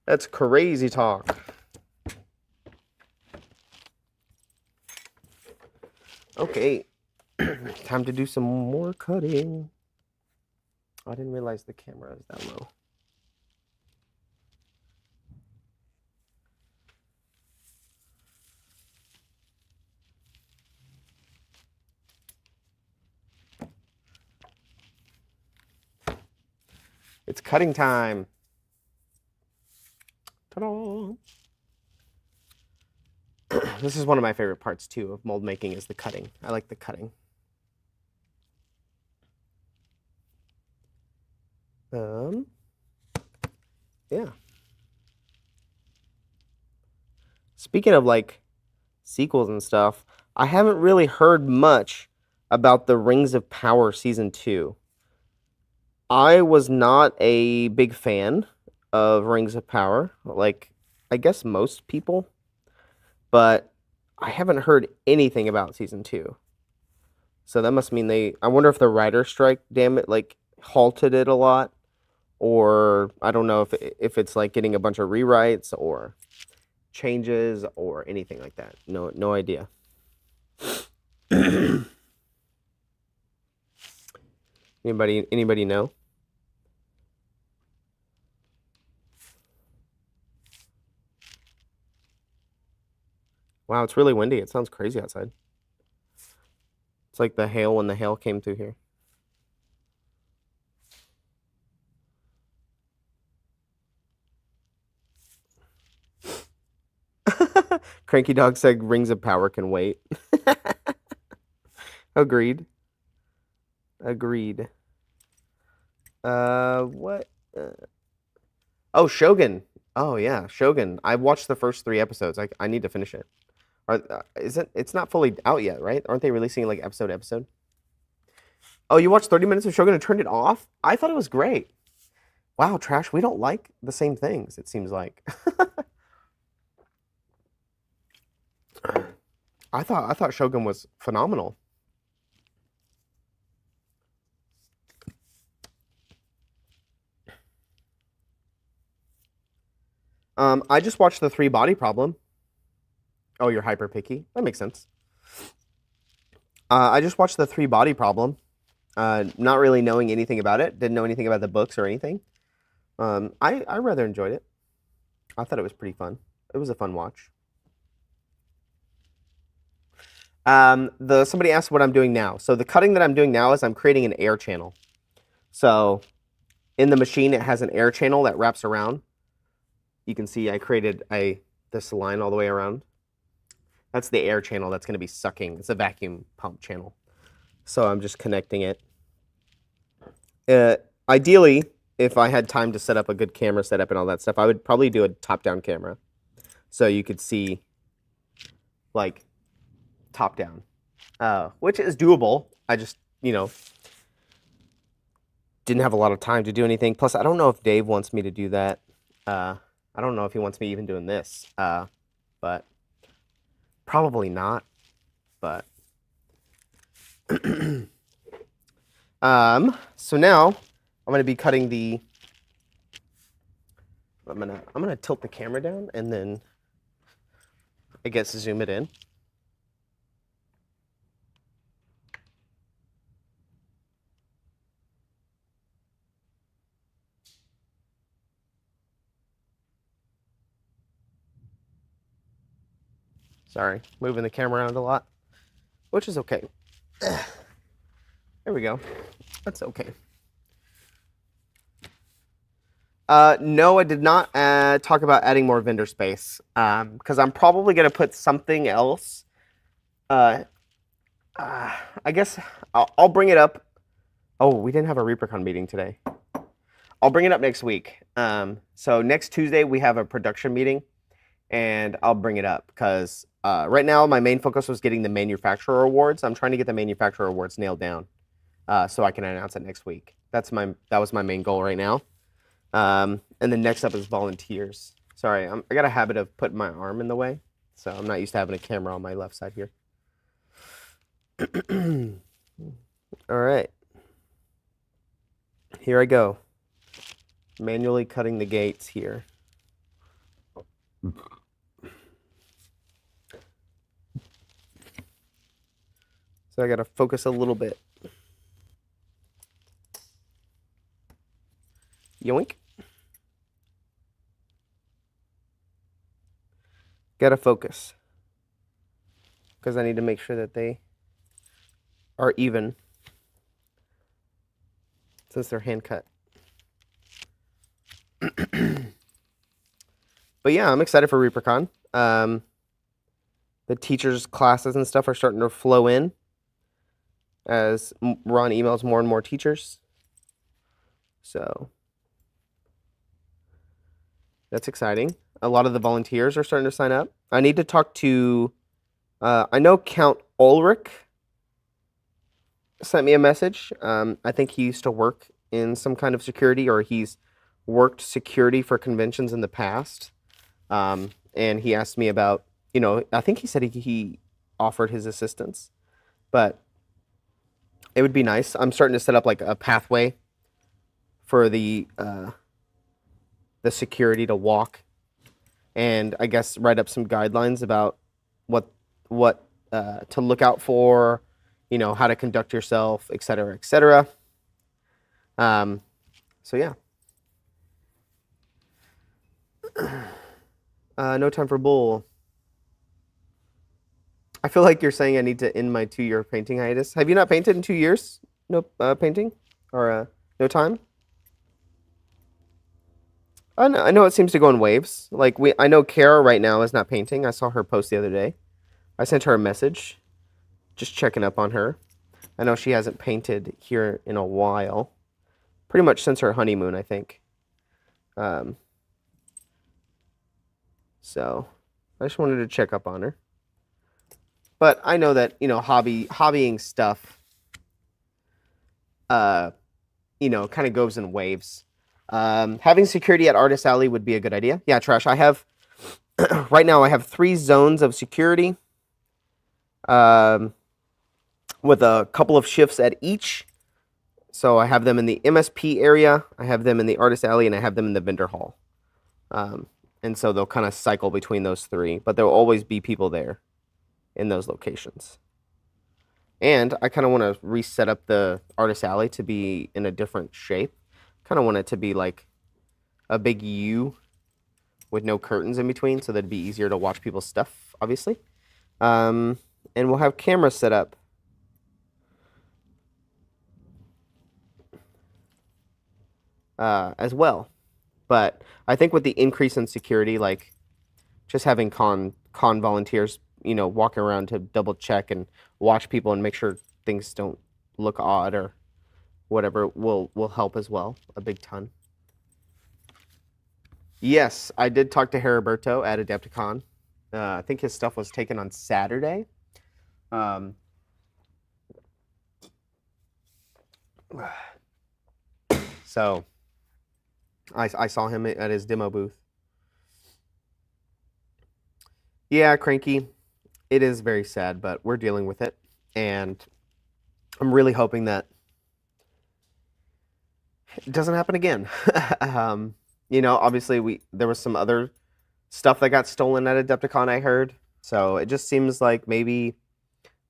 That's crazy talk. Okay. Time to do some more cutting. I didn't realize the camera is that low. It's cutting time. Ta-da! This is one of my favorite parts too of mold making is the cutting. I like the cutting. Yeah. Speaking of like sequels and stuff, I haven't really heard much about the Rings of Power Season 2. I was not a big fan of Rings of Power, like I guess most people, but I haven't heard anything about Season 2. So that must mean I wonder if the writer strike, damn it, like halted it a lot, or I don't know if it's like getting a bunch of rewrites or changes or anything like that. No idea. Anybody know? Wow, it's really windy. It sounds crazy outside. It's like the hail when the hail came through here. Cranky Dog said Rings of Power can wait. Agreed. What? Oh, Shogun. Oh yeah, Shogun. I watched the first 3 episodes. I need to finish it. It's not fully out yet, right? Aren't they releasing like episode to episode? Oh, you watched 30 minutes of Shogun and turned it off? I thought it was great. Wow, Trash, we don't like the same things, it seems like. I thought Shogun was phenomenal. I just watched the 3 Body Problem. Oh, you're hyper picky. That makes sense. I just watched the 3 Body Problem. Not really knowing anything about it. Didn't know anything about the books or anything. I rather enjoyed it. I thought it was pretty fun. It was a fun watch. Somebody asked what I'm doing now. So the cutting that I'm doing now is I'm creating an air channel. So in the machine, it has an air channel that wraps around. You can see I created this line all the way around. That's the air channel that's going to be sucking. It's a vacuum pump channel. So I'm just connecting it. Ideally, if I had time to set up a good camera setup and all that stuff, I would probably do a top-down camera. So you could see, like, top-down, which is doable. I just, didn't have a lot of time to do anything. Plus, I don't know if Dave wants me to do that. I don't know if he wants me even doing this, but probably not. But so now I'm gonna be cutting the. I'm gonna tilt the camera down and then I guess zoom it in. Sorry, moving the camera around a lot, which is okay. There we go. That's okay. No, I did not talk about adding more vendor space. Because I'm probably gonna put something else. Uh, I guess I'll bring it up. Oh, we didn't have a ReaperCon meeting today. I'll bring it up next week. So next Tuesday we have a production meeting, and I'll bring it up because right now my main focus was getting the manufacturer awards. I'm trying to get the manufacturer awards nailed down, so I can announce it next week. That was my main goal right now. And then next up is volunteers. Sorry, I got a habit of putting my arm in the way, so I'm not used to having a camera on my left side here. All right. Here I go. Manually cutting the gates here. So I got to focus a little bit. Yoink. Got to focus. Because I need to make sure that they are even. Since they're hand cut. But yeah, I'm excited for ReaperCon. The teachers' classes and stuff are starting to flow in as Ron emails more and more teachers. So that's exciting. A lot of the volunteers are starting to sign up. I need to talk to, I know Count Ulrich sent me a message. I think he used to work in some kind of security, or he's worked security for conventions in the past. And he asked me about, I think he said he offered his assistance, but it would be nice. I'm starting to set up like a pathway for the security to walk, and I guess write up some guidelines about what to look out for, how to conduct yourself, et cetera, et cetera. So yeah. No time for bull. I feel like you're saying I need to end my 2-year painting hiatus. Have you not painted in 2 years? No painting? Or no time? I know it seems to go in waves. Like I know Kara right now is not painting. I saw her post the other day. I sent her a message, just checking up on her. I know she hasn't painted here in a while. Pretty much since her honeymoon, I think. So I just wanted to check up on her. But I know that, hobbying stuff, kind of goes in waves. Having security at Artist Alley would be a good idea. Yeah, Trash, I have, right now I have 3 zones of security, with a couple of shifts at each. So I have them in the MSP area, I have them in the Artist Alley, and I have them in the vendor hall. And so they'll kind of cycle between those 3, but there will always be people there in those locations. And I kind of want to reset up the Artist Alley to be in a different shape. Kind of want it to be like a big U with no curtains in between, so that it'd be easier to watch people's stuff, obviously. And we'll have cameras set up. As well. But I think with the increase in security, like just having con volunteers, walking around to double check and watch people and make sure things don't look odd or whatever will help as well, a big ton. Yes, I did talk to Heriberto at Adepticon. I think his stuff was taken on Saturday. So I saw him at his demo booth. Yeah, Cranky. It is very sad, but we're dealing with it. And I'm really hoping that it doesn't happen again. Obviously there was some other stuff that got stolen at Adepticon, I heard. So it just seems like maybe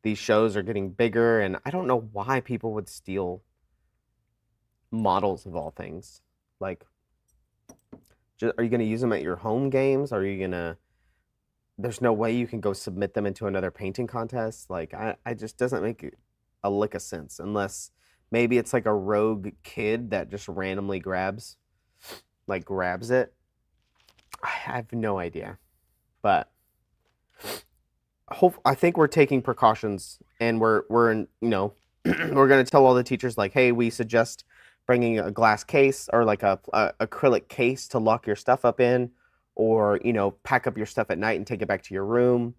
these shows are getting bigger, and I don't know why people would steal models of all things. Like, are you going to use them at your home games? Are you going to... There's no way you can go submit them into another painting contest. Like, I just doesn't make a lick of sense, unless maybe it's like a rogue kid that just randomly grabs, like grabs it. I have no idea, but I think we're taking precautions, and we're in, we're gonna tell all the teachers like, hey, we suggest bringing a glass case or like a acrylic case to lock your stuff up in, or pack up your stuff at night and take it back to your room.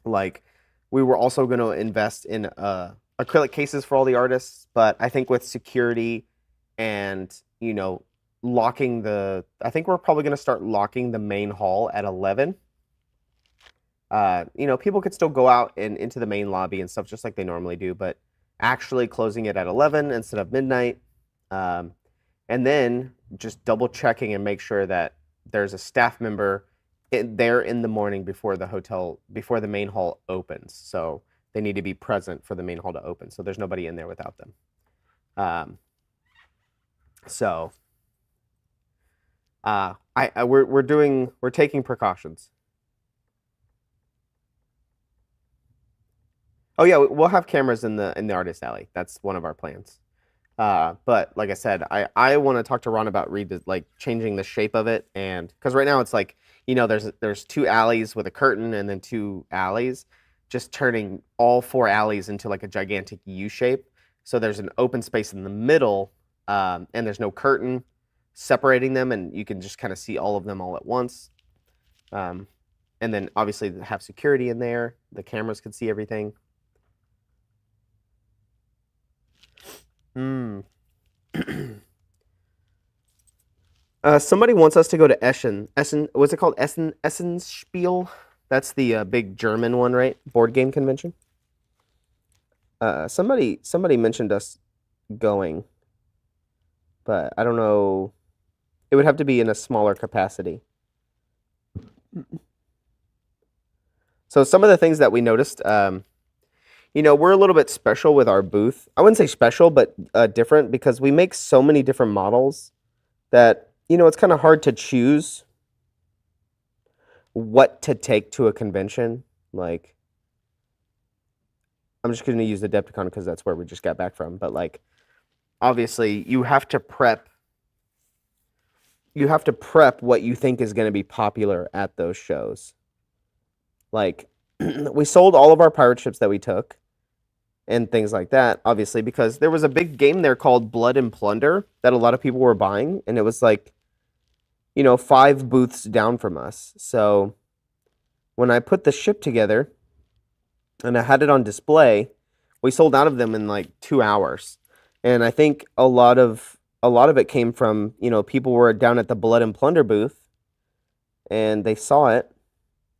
Like, we were also going to invest in acrylic cases for all the artists, but I think with security and locking I think we're probably going to start locking the main hall at 11. People could still go out and into the main lobby and stuff just like they normally do, but actually closing it at 11 instead of midnight. And then just double checking and make sure that there's a staff member there in the morning before the main hall opens. So they need to be present for the main hall to open. So there's nobody in there without them. We're taking precautions. Oh yeah, we'll have cameras in the artist alley. That's one of our plans. But like I said, I want to talk to Ron about changing the shape of it, and because right now it's like, there's 2 alleys with a curtain and then 2 alleys, just turning all 4 alleys into like a gigantic U shape. So there's an open space in the middle, and there's no curtain separating them, and you can just kind of see all of them all at once. And then obviously have security in there. The cameras can see everything. Somebody wants us to go to Essen. What's it called? Essenspiel? That's the big German one, right? Board game convention. Somebody mentioned us going, but I don't know. It would have to be in a smaller capacity. So some of the things that we noticed, we're a little bit special with our booth. I wouldn't say special, but different, because we make so many different models that, it's kind of hard to choose what to take to a convention. Like, I'm just going to use the Adepticon because that's where we just got back from. But like, obviously, you have to prep what you think is going to be popular at those shows. Like, we sold all of our pirate ships that we took and things like that, obviously, because there was a big game there called Blood and Plunder that a lot of people were buying, and it was like, 5 booths down from us. So when I put the ship together and I had it on display, we sold out of them in like 2 hours. And I think a lot of it came from, people were down at the Blood and Plunder booth and they saw it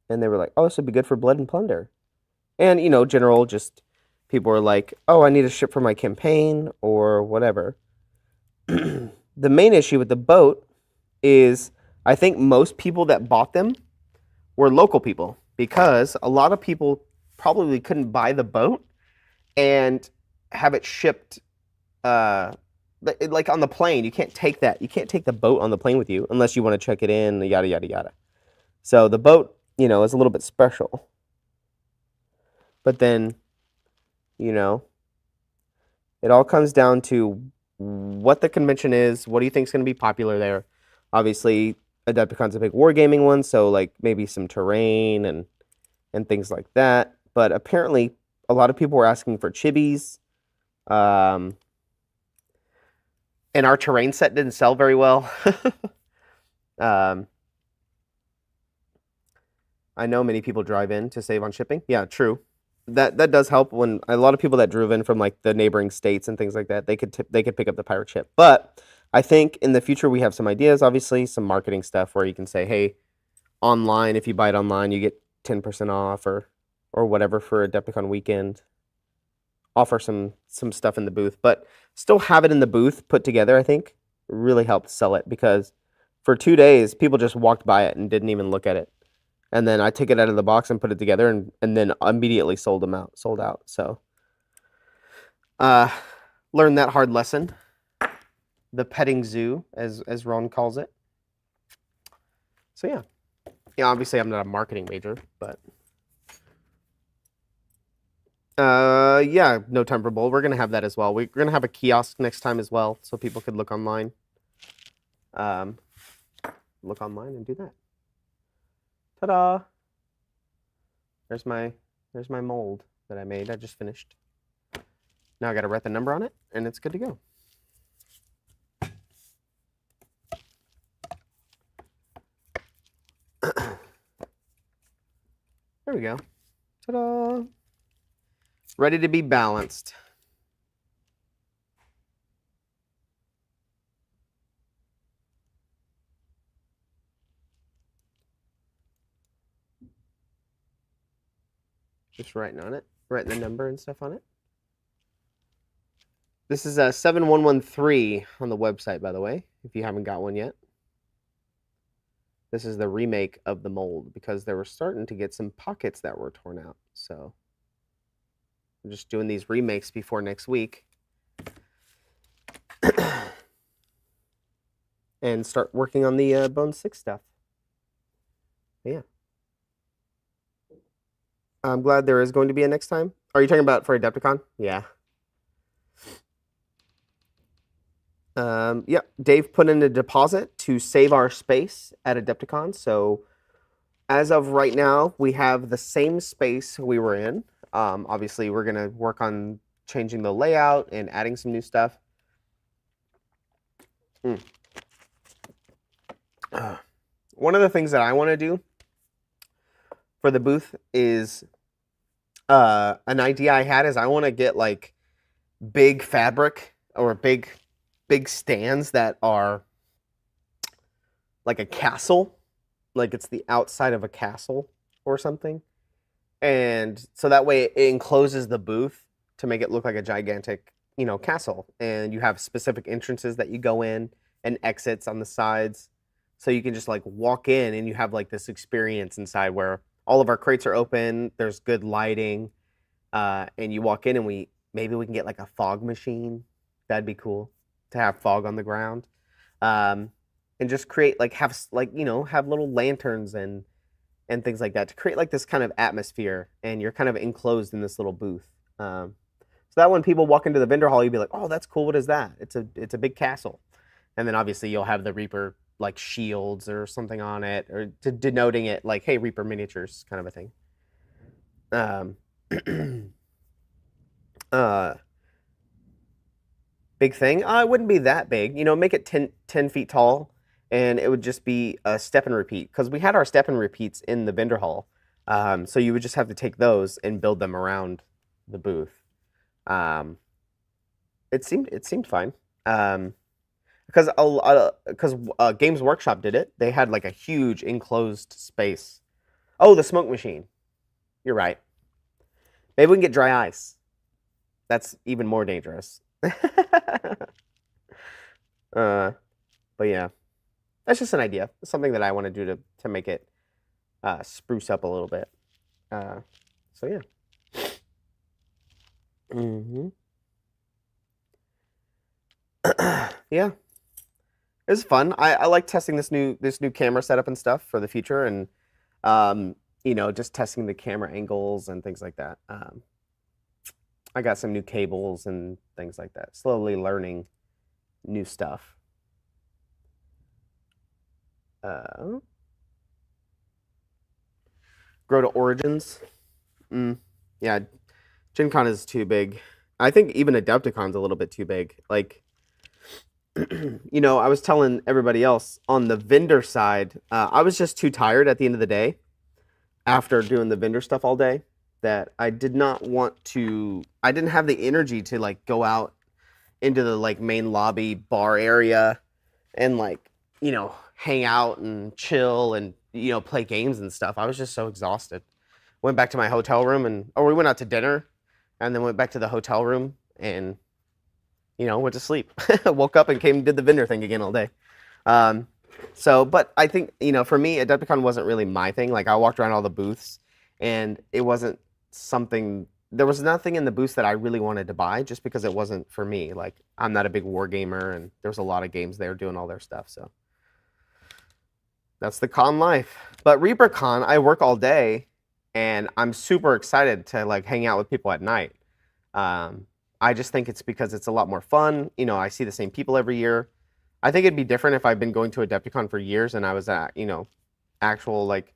and they were like, oh, this would be good for Blood and Plunder. And, general, just people were like, oh, I need a ship for my campaign or whatever. The main issue with the boat is I think most people that bought them were local people, because a lot of people probably couldn't buy the boat and have it shipped like on the plane. You can't take the boat on the plane with you unless you want to check it in, yada yada yada. So the boat, is a little bit special. But then, it all comes down to what the convention is. What do you think is going to be popular there? Obviously, Adepticon's a big wargaming one, so like maybe some terrain and things like that. But apparently, a lot of people were asking for chibis. And our terrain set didn't sell very well. I know many people drive in to save on shipping. Yeah, true. That does help. When a lot of people that drove in from like the neighboring states and things like that, they could pick up the pirate ship. But I think in the future we have some ideas, obviously some marketing stuff where you can say, hey, online, if you buy it online, you get 10% off or whatever for Adepticon weekend. Offer some stuff in the booth, but still have it in the booth put together, I think really helped sell it, because for 2 days people just walked by it and didn't even look at it. And then I took it out of the box and put it together and then immediately sold out. So learned that hard lesson. The petting zoo, as Ron calls it. So yeah. Obviously I'm not a marketing major, but no time for bowl. We're gonna have that as well. We're gonna have a kiosk next time as well, so people could look online. look online and do that. Ta-da! There's my mold that I made. I just finished. Now I got to write the number on it, and it's good to go. There we go. Ta-da! Ready to be balanced. Just writing on it, writing the number and stuff on it. This is a 7113 on the website, by the way, if you haven't got one yet. This is the remake of the mold because they were starting to get some pockets that were torn out. So I'm just doing these remakes before next week. And start working on the Bone 6 stuff. Yeah. I'm glad there is going to be a next time. Are you talking about for Adepticon? Yeah. Yeah, Dave put in a deposit to save our space at Adepticon. So as of right now, we have the same space we were in. Obviously, we're going to work on changing the layout and adding some new stuff. One of the things that I want to do for the booth is an idea I had is I want to get like big fabric or big stands that are like a castle, like it's the outside of a castle or something. And so that way it encloses the booth to make it look like a gigantic, castle. And you have specific entrances that you go in and exits on the sides. So you can just like walk in and you have like this experience inside where all of our crates are open, there's good lighting, and you walk in and maybe we can get like a fog machine. That'd be cool to have fog on the ground. And just create have little lanterns and things like that to create like this kind of atmosphere, and you're kind of enclosed in this little booth. So that when people walk into the vendor hall, you'd be like, oh, that's cool. What is that? It's a big castle. And then obviously you'll have the Reaper like shields or something on it, or denoting it like, hey, Reaper miniatures kind of a thing. Big thing. It wouldn't be that big. Make it 10 feet tall, and it would just be a step and repeat, because we had our step and repeats in the vendor hall. So you would just have to take those and build them around the booth. It seemed fine. Because Games Workshop did it. They had like a huge enclosed space. Oh, the smoke machine. You're right. Maybe we can get dry ice. That's even more dangerous. But yeah, that's just an idea. It's something that I want to do to make it spruce up a little bit. So yeah. Yeah. It was fun. I like testing this new camera setup and stuff for the future, and just testing the camera angles and things like that. I got some new cables and things like that. Slowly learning new stuff. Grow to Origins. Yeah, Gen Con is too big. I think even Adepticon's a little bit too big. Like, I was telling everybody else on the vendor side, I was just too tired at the end of the day after doing the vendor stuff all day, that I didn't have the energy to like go out into the like main lobby bar area and hang out and chill and play games and stuff. I was just so exhausted. Went back to my hotel room we went out to dinner and then went back to the hotel room and went to sleep. Woke up and came and did the vendor thing again all day. But I think, for me, Adepticon wasn't really my thing. Like, I walked around all the booths, and it wasn't there was nothing in the booths that I really wanted to buy, just because it wasn't for me. Like, I'm not a big war gamer, and there was a lot of games there doing all their stuff, so. That's the con life. But ReaperCon, I work all day, and I'm super excited to, hang out with people at night. I just think it's because it's a lot more fun. I see the same people every year. I think it'd be different if I'd been going to Adepticon for years and I was actual like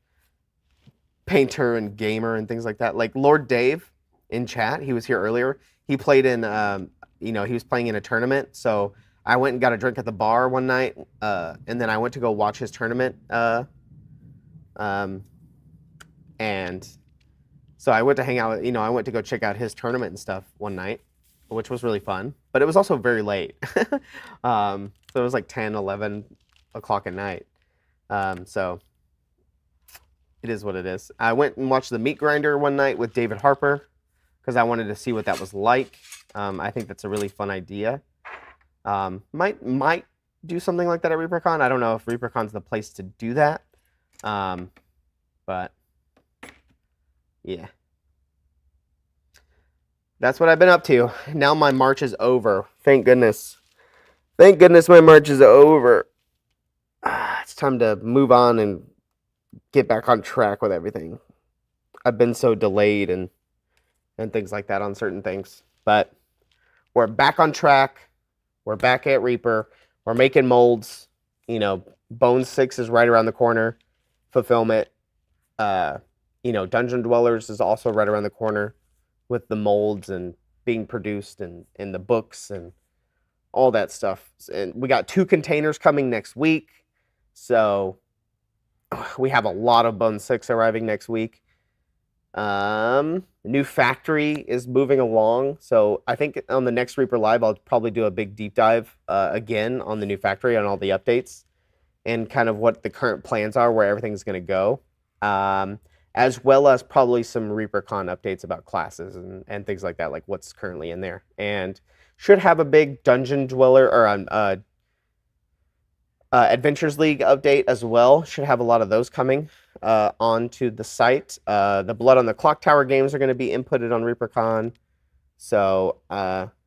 painter and gamer and things like that. Like Lord Dave in chat, he was here earlier. He played in he was playing in a tournament. So I went and got a drink at the bar one night, and then I went to go watch his tournament. And so I went to hang out, I went to go check out his tournament and stuff one night, which was really fun. But it was also very late. So it was like 10, 11 o'clock at night. So it is what it is. I went and watched the Meat Grinder one night with David Harper because I wanted to see what that was like. I think that's a really fun idea. Might do something like that at ReaperCon. I don't know if ReaperCon's the place to do that. But yeah. That's what I've been up to. Now my March is over. Thank goodness. Thank goodness my March is over. It's time to move on and get back on track with everything. I've been so delayed and things like that on certain things. But we're back on track. We're back at Reaper. We're making molds. Bone 6 is right around the corner. Fulfillment. Dungeon Dwellers is also right around the corner with the molds and being produced and the books and all that stuff. And we got 2 containers coming next week. So we have a lot of Bone 6 arriving next week. New factory is moving along. So I think on the next Reaper Live, I'll probably do a big deep dive again on the new factory, on all the updates and kind of what the current plans are, where everything's going to go. As well as probably some ReaperCon updates about classes and things like that, like what's currently in there. And should have a big Dungeon Dweller or Adventures League update as well. Should have a lot of those coming onto the site. The Blood on the Clock Tower games are going to be inputted on ReaperCon. So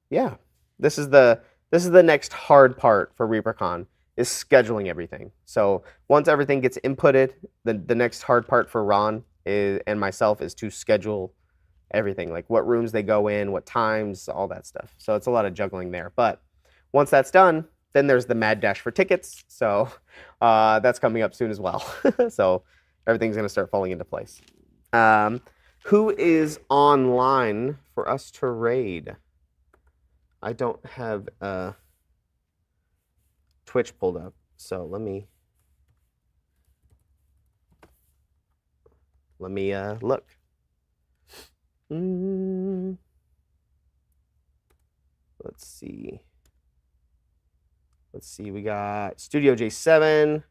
yeah, this is the next hard part for ReaperCon, is scheduling everything. So once everything gets inputted, the next hard part for Ron and myself is to schedule everything, like what rooms they go in, what times, all that stuff. So it's a lot of juggling there. But once that's done, then there's the mad dash for tickets. So that's coming up soon as well. So everything's going to start falling into place. Who is online for us to raid? I don't have Twitch pulled up, so let me look. Let's see. We got Studio J7.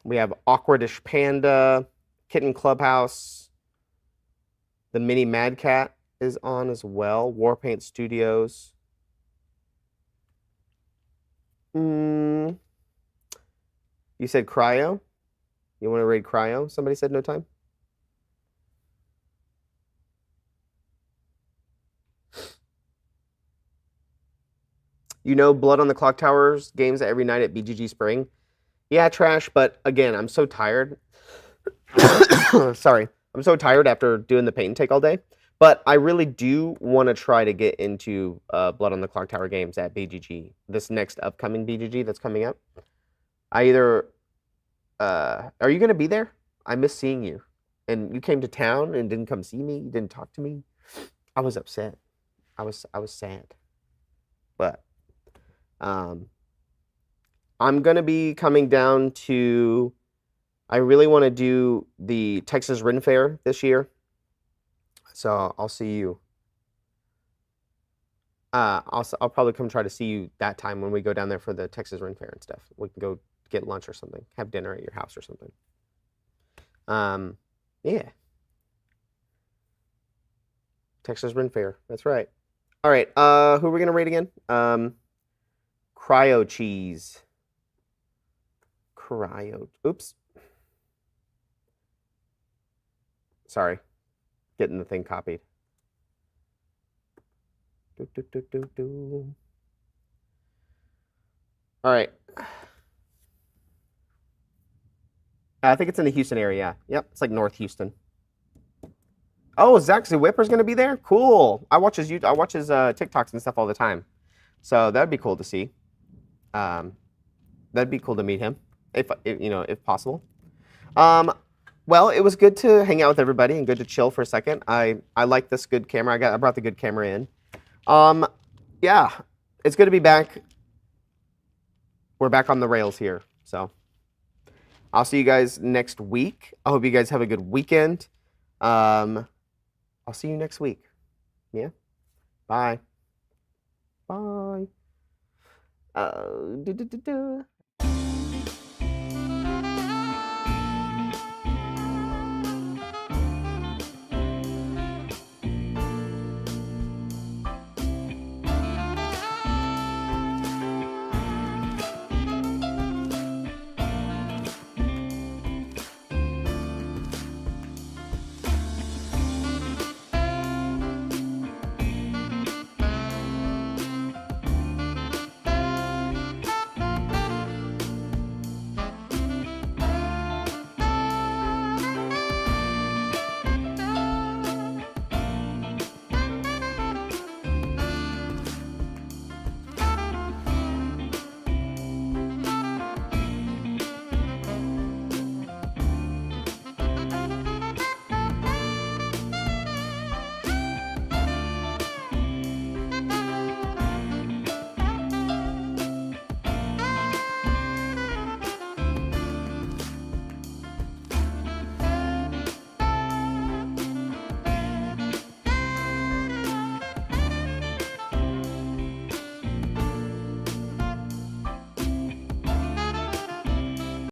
We have Awkwardish Panda, Kitten Clubhouse. The Mini Mad Cat is on as well. Warpaint Studios. You said Cryo? You want to raid Cryo? Somebody said no time? Blood on the Clock Towers games every night at BGG Spring. Yeah, Trash, but again, I'm so tired. Sorry. I'm so tired after doing the paint and take all day. But I really do want to try to get into Blood on the Clock Tower games at BGG. This next upcoming BGG that's coming up. Are you going to be there? I miss seeing you. And you came to town and didn't come see me. You didn't talk to me. I was upset. I was sad. But I'm going to be coming down to... I really want to do the Texas Ren Fair this year. So I'll see you. I'll probably come try to see you that time when we go down there for the Texas Ren Fair and stuff. We can go get lunch or something. Have dinner at your house or something. Yeah. Texas Ren Fair. That's right. All right. Who are we going to rate again? Cryo Cheese. Oops. Sorry. Getting the thing copied. All right. I think it's in the Houston area. Yep, it's like North Houston. Oh, Zach Whipper's gonna be there. Cool. I watch his TikToks and stuff all the time, so that'd be cool to see. That'd be cool to meet him, if possible. Well, it was good to hang out with everybody and good to chill for a second. I like this good camera. I brought the good camera in. Yeah, it's good to be back. We're back on the rails here, so I'll see you guys next week. I hope you guys have a good weekend. I'll see you next week. Yeah. Bye. Bye.